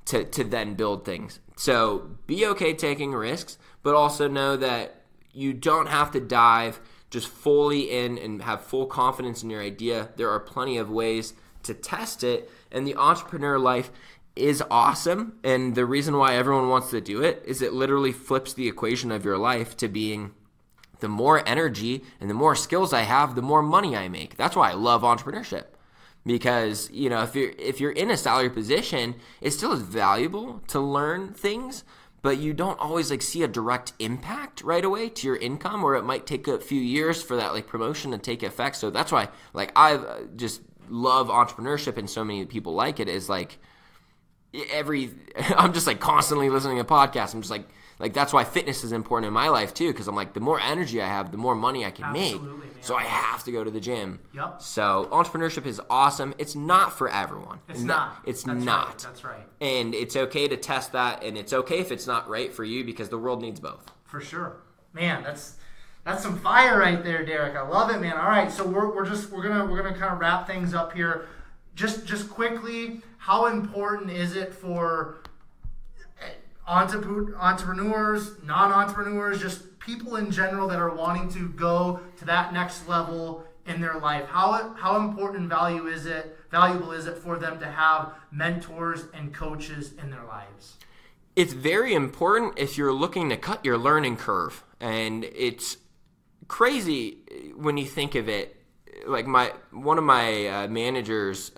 to then build things. So be okay taking risks, but also know that you don't have to dive just fully in and have full confidence in your idea. There are plenty of ways to test it, and the entrepreneur life is awesome. And the reason why everyone wants to do it is it literally flips the equation of your life to being the more energy and the more skills I have, the more money I make. That's why I love entrepreneurship. Because, if you're in a salary position, it still is valuable to learn things, but you don't always see a direct impact right away to your income, or it might take a few years for that promotion to take effect. So that's why I just love entrepreneurship, and so many people like it. Is I'm just constantly listening to podcasts. I'm just that's why fitness is important in my life too, because I'm the more energy I have, the more money I can make. Man. So I have to go to the gym. Yep. So entrepreneurship is awesome. It's not for everyone. It's not. It's That's not. Right. That's right. And it's okay to test that, and it's okay if it's not right for you, because the world needs both. For sure. Man, that's some fire right there, Derek. I love it, man. All right, so we're gonna kind of wrap things up here. Just quickly, how important is it for entrepreneurs, non-entrepreneurs, just people in general that are wanting to go to that next level in their life? How important and valuable is it for them to have mentors and coaches in their lives? It's very important if you're looking to cut your learning curve. And it's crazy when you think of it. One of my managers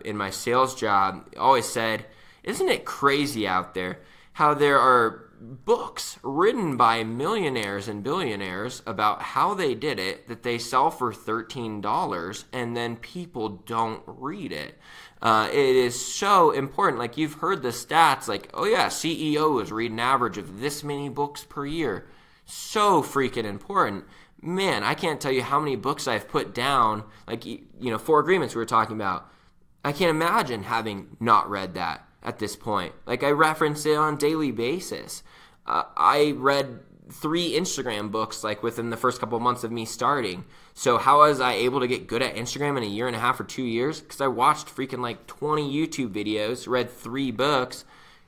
in my sales job always said, "Isn't it crazy out there how there are books written by millionaires and billionaires about how they did it that they sell for $13, and then people don't read it?" It is so important. You've heard the stats, CEOs read an average of this many books per year. So freaking important. Man, I can't tell you how many books I've put down, 4 Agreements we were talking about. I can't imagine having not read that at this point. I reference it on a daily basis. I read 3 Instagram books within the first couple of months of me starting. So how was I able to get good at Instagram in a year and a half or 2 years? Because I watched freaking 20 YouTube videos, read 3 books,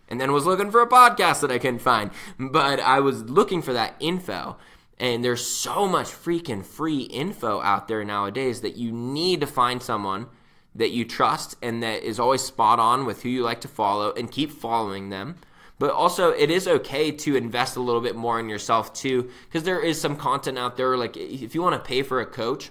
and then was looking for a podcast that I couldn't find. But I was looking for that info. And there's so much freaking free info out there nowadays that you need to find someone that you trust and that is always spot on with who you like to follow, and keep following them. But also, it is okay to invest a little bit more in yourself too, because there is some content out there. If you want to pay for a coach,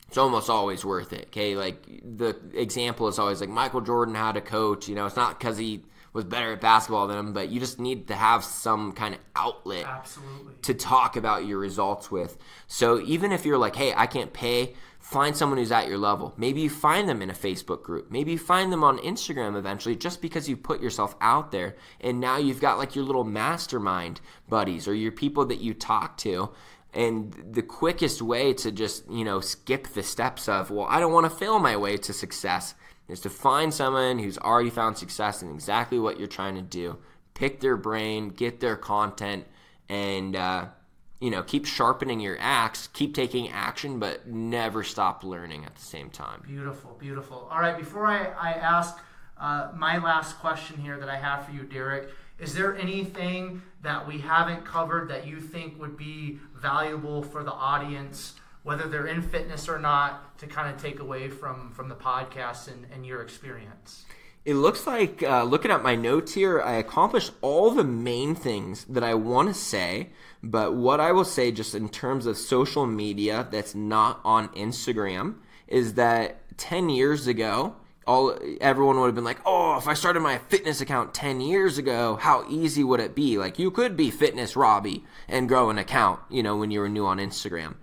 it's almost always worth it. Okay, the example is always Michael Jordan had a coach. It's not because he was better at basketball than him, but you just need to have some kind of outlet. Absolutely. To talk about your results with. So even if you're hey, I can't pay, find someone who's at your level. Maybe you find them in a Facebook group. Maybe you find them on Instagram eventually, just because you put yourself out there. And now you've got your little mastermind buddies, or your people that you talk to. And the quickest way to just, skip the steps of, I don't want to fail my way to success, is to find someone who's already found success in exactly what you're trying to do. Pick their brain, get their content, and keep sharpening your axe, keep taking action, but never stop learning at the same time. Beautiful, beautiful. All right, before I ask my last question here that I have for you, Derek, is there anything that we haven't covered that you think would be valuable for the audience, whether they're in fitness or not, to kind of take away from the podcast and your experience? It looks like, looking at my notes here, I accomplished all the main things that I want to say. But what I will say, just in terms of social media that's not on Instagram, is that 10 years ago, everyone would have been if I started my fitness account 10 years ago, how easy would it be? You could be Fitness Robbie and grow an account, when you were new on Instagram.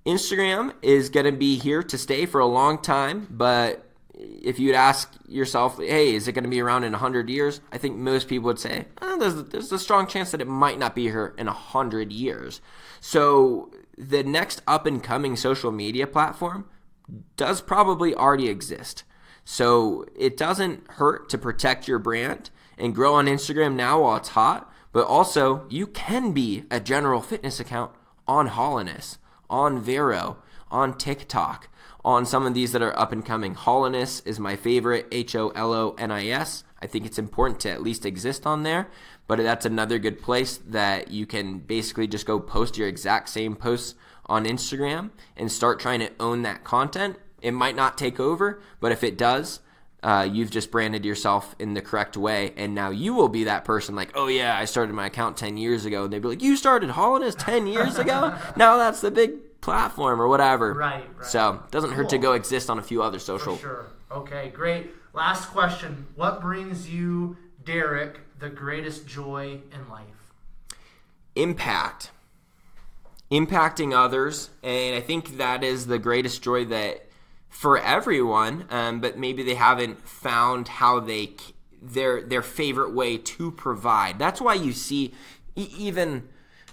Instagram is going to be here to stay for a long time, but if you'd ask yourself, hey, is it going to be around in 100 years? I think most people would say, there's a strong chance that it might not be here in 100 years. So the next up-and-coming social media platform does probably already exist. So it doesn't hurt to protect your brand and grow on Instagram now while it's hot, but also you can be a general fitness account on Holiness, on Vero, on TikTok, on some of these that are up and coming. Holonis is my favorite, HOLONIS. I think it's important to at least exist on there, but that's another good place that you can basically just go post your exact same posts on Instagram and start trying to own that content. It might not take over, but if it does, you've just branded yourself in the correct way, and now you will be that person like, oh yeah, I started my account 10 years ago, and they'd be like, you started Holonis 10 years ago? Now that's the big platform or whatever. Right. So it doesn't hurt to go exist on a few other social. For sure. Okay, great. Last question. What brings you, Derek, the greatest joy in life? Impact. Impacting others, and I think that is the greatest joy that for everyone, but maybe they haven't found how their favorite way to provide. That's why you see even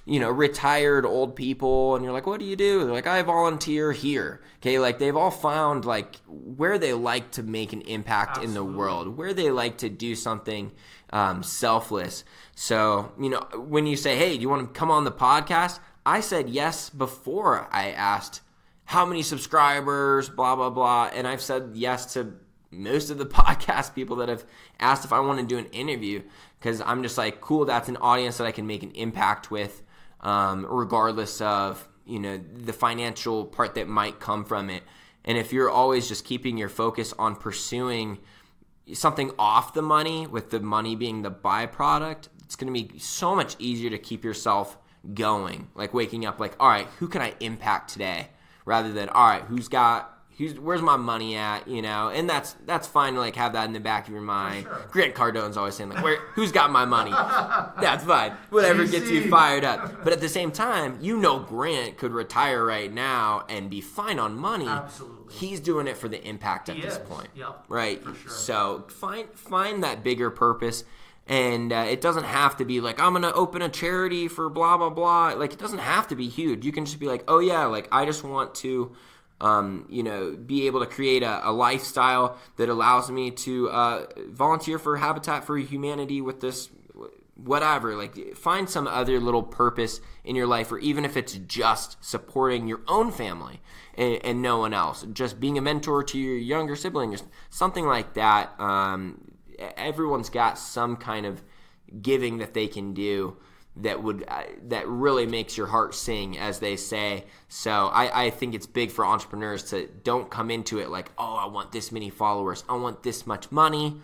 retired old people, and you're like, what do you do? They're like, I volunteer here. Okay, like they've all found like where they like to make an impact in the world, where they like to do something selfless. So when you say, hey, do you want to come on the podcast? I said yes before I asked how many subscribers, blah, blah, blah. And I've said yes to most of the podcast people that have asked if I want to do an interview, because I'm just like, cool, that's an audience that I can make an impact with, regardless of, the financial part that might come from it. And if you're always just keeping your focus on pursuing something off the money, with the money being the byproduct, it's going to be so much easier to keep yourself going. Like waking up like, all right, who can I impact today? Rather than, all right, where's my money at, and that's fine to like have that in the back of your mind. Sure. Grant Cardone's always saying like, who's got my money? That's fine. Whatever gets you fired up. But at the same time, Grant could retire right now and be fine on money. Absolutely. He's doing it for the impact at this point. Yep. Right? For sure. So find that bigger purpose. And it doesn't have to be like, I'm going to open a charity for blah, blah, blah. Like, it doesn't have to be huge. You can just be like, oh, yeah, like, I just want to, be able to create a lifestyle that allows me to volunteer for Habitat for Humanity with this, whatever. Like, find some other little purpose in your life, or even if it's just supporting your own family and no one else. Just being a mentor to your younger sibling or something like that. Everyone's got some kind of giving that they can do that really makes your heart sing, as they say. So I think it's big for entrepreneurs to don't come into it like, oh, I want this many followers, I want this much money,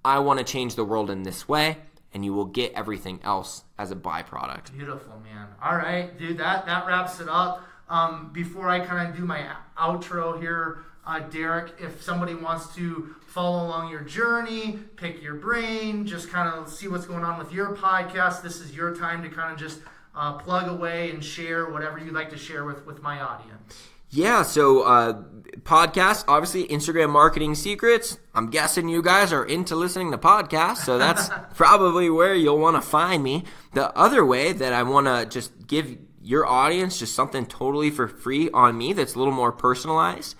I want to change the world in this way, and you will get everything else as a byproduct. Beautiful, man. All right, dude, that wraps it up. Before I kind of do my outro here, Derek, if somebody wants to follow along your journey, pick your brain, just kind of see what's going on with your podcast, this is your time to kind of just plug away and share whatever you'd like to share with my audience. Yeah, so podcast, obviously, Instagram Marketing Secrets. I'm guessing you guys are into listening to podcasts, so that's probably where you'll want to find me. The other way that I want to just give your audience just something totally for free on me that's a little more personalized.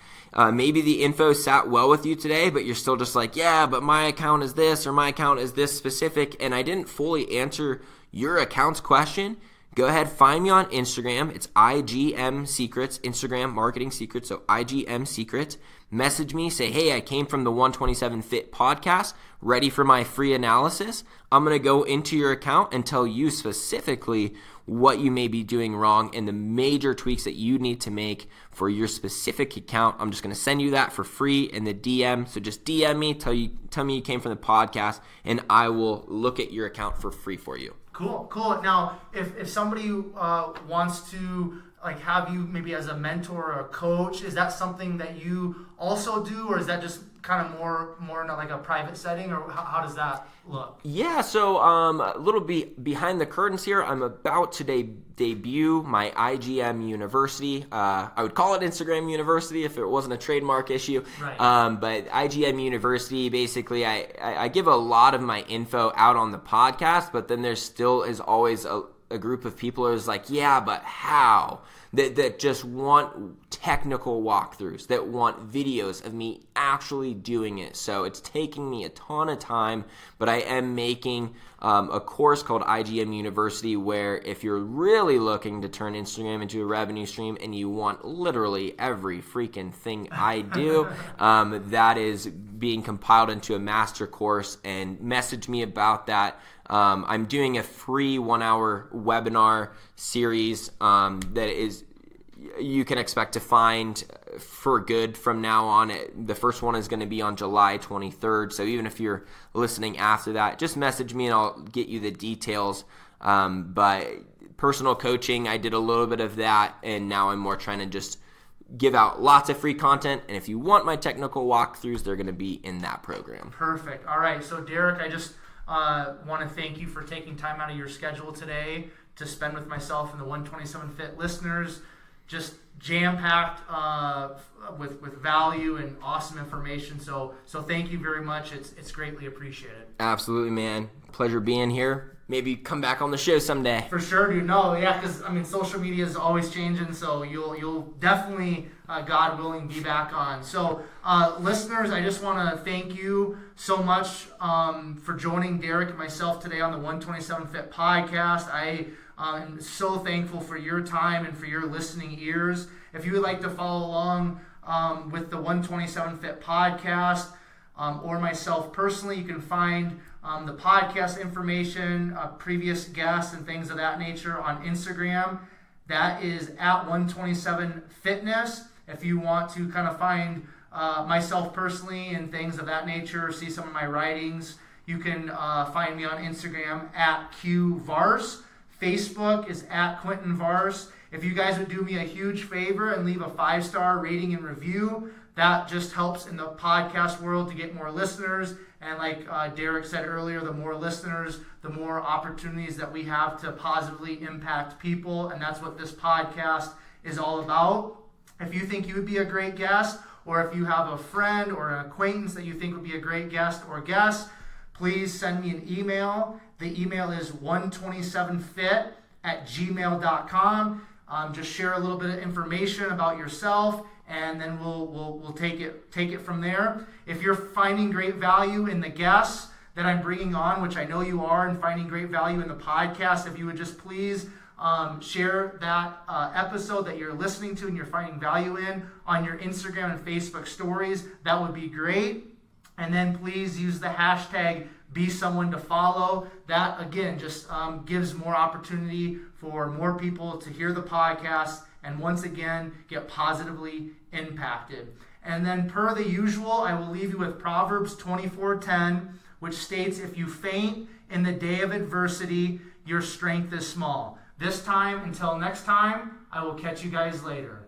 Maybe the info sat well with you today, but you're still just like, yeah, but my account is this, or my account is this specific, and I didn't fully answer your account's question. Go ahead, find me on Instagram. It's IGM Secrets, Instagram Marketing Secrets, so IGM Secrets. Message me, say, hey, I came from the 127 Fit podcast, ready for my free analysis. I'm going to go into your account and tell you specifically what you may be doing wrong and the major tweaks that you need to make for your specific account. I'm just going to send you that for free in the DM. So just DM me, tell me you came from the podcast, and I will look at your account for free for you. Cool. Now, if somebody wants to like have you maybe as a mentor or a coach, is that something that you also do, or is that just kind of more in like a private setting, or how does that look? Yeah, so a little behind the curtains here. I'm about to debut my IGM University. I would call it Instagram University if it wasn't a trademark issue. Right. But IGM University, basically, I give a lot of my info out on the podcast, but then there still is always a group of people who's like, yeah, but how? that just want technical walkthroughs, that want videos of me actually doing it. So it's taking me a ton of time, but I am making a course called IGM University, where if you're really looking to turn Instagram into a revenue stream and you want literally every freaking thing I do, that is being compiled into a master course, and message me about that. I'm doing a free 1-hour webinar series that is you can expect to find for good from now on. The first one is going to be on July 23rd. So even if you're listening after that, just message me and I'll get you the details. But personal coaching, I did a little bit of that, and now I'm more trying to just give out lots of free content. And if you want my technical walkthroughs, they're going to be in that program. Perfect. All right. So Derek, I just want to thank you for taking time out of your schedule today to spend with myself and the 127 Fit listeners. Just jam-packed with value and awesome information. So thank you very much. It's greatly appreciated. Absolutely, man. Pleasure being here. Maybe come back on the show someday. For sure, dude. No, yeah, because social media is always changing. So you'll definitely, God willing, be back on. So listeners, I just want to thank you so much for joining Derek and myself today on the 127 Fit podcast. I'm so thankful for your time and for your listening ears. If you would like to follow along with the 127 Fit podcast or myself personally, you can find the podcast information, previous guests, and things of that nature on Instagram. That is at 127 Fitness. If you want to kind of find myself personally and things of that nature, see some of my writings, you can find me on Instagram at QVars. Facebook is at Quentin Vars. If you guys would do me a huge favor and leave a 5-star rating and review, that just helps in the podcast world to get more listeners. And like Derek said earlier, the more listeners, the more opportunities that we have to positively impact people. And that's what this podcast is all about. If you think you would be a great guest, or if you have a friend or an acquaintance that you think would be a great guest or guest, please send me an email. The email is 127fit@gmail.com. Just share a little bit of information about yourself, and then we'll take it from there. If you're finding great value in the guests that I'm bringing on, which I know you are, and finding great value in the podcast, if you would just please share that episode that you're listening to and you're finding value in on your Instagram and Facebook stories, that would be great. And then please use the hashtag #BeSomeoneToFollow. That, again, just gives more opportunity for more people to hear the podcast and once again get positively impacted. And then per the usual, I will leave you with Proverbs 24:10, which states, "If you faint in the day of adversity, your strength is small." This time, until next time, I will catch you guys later.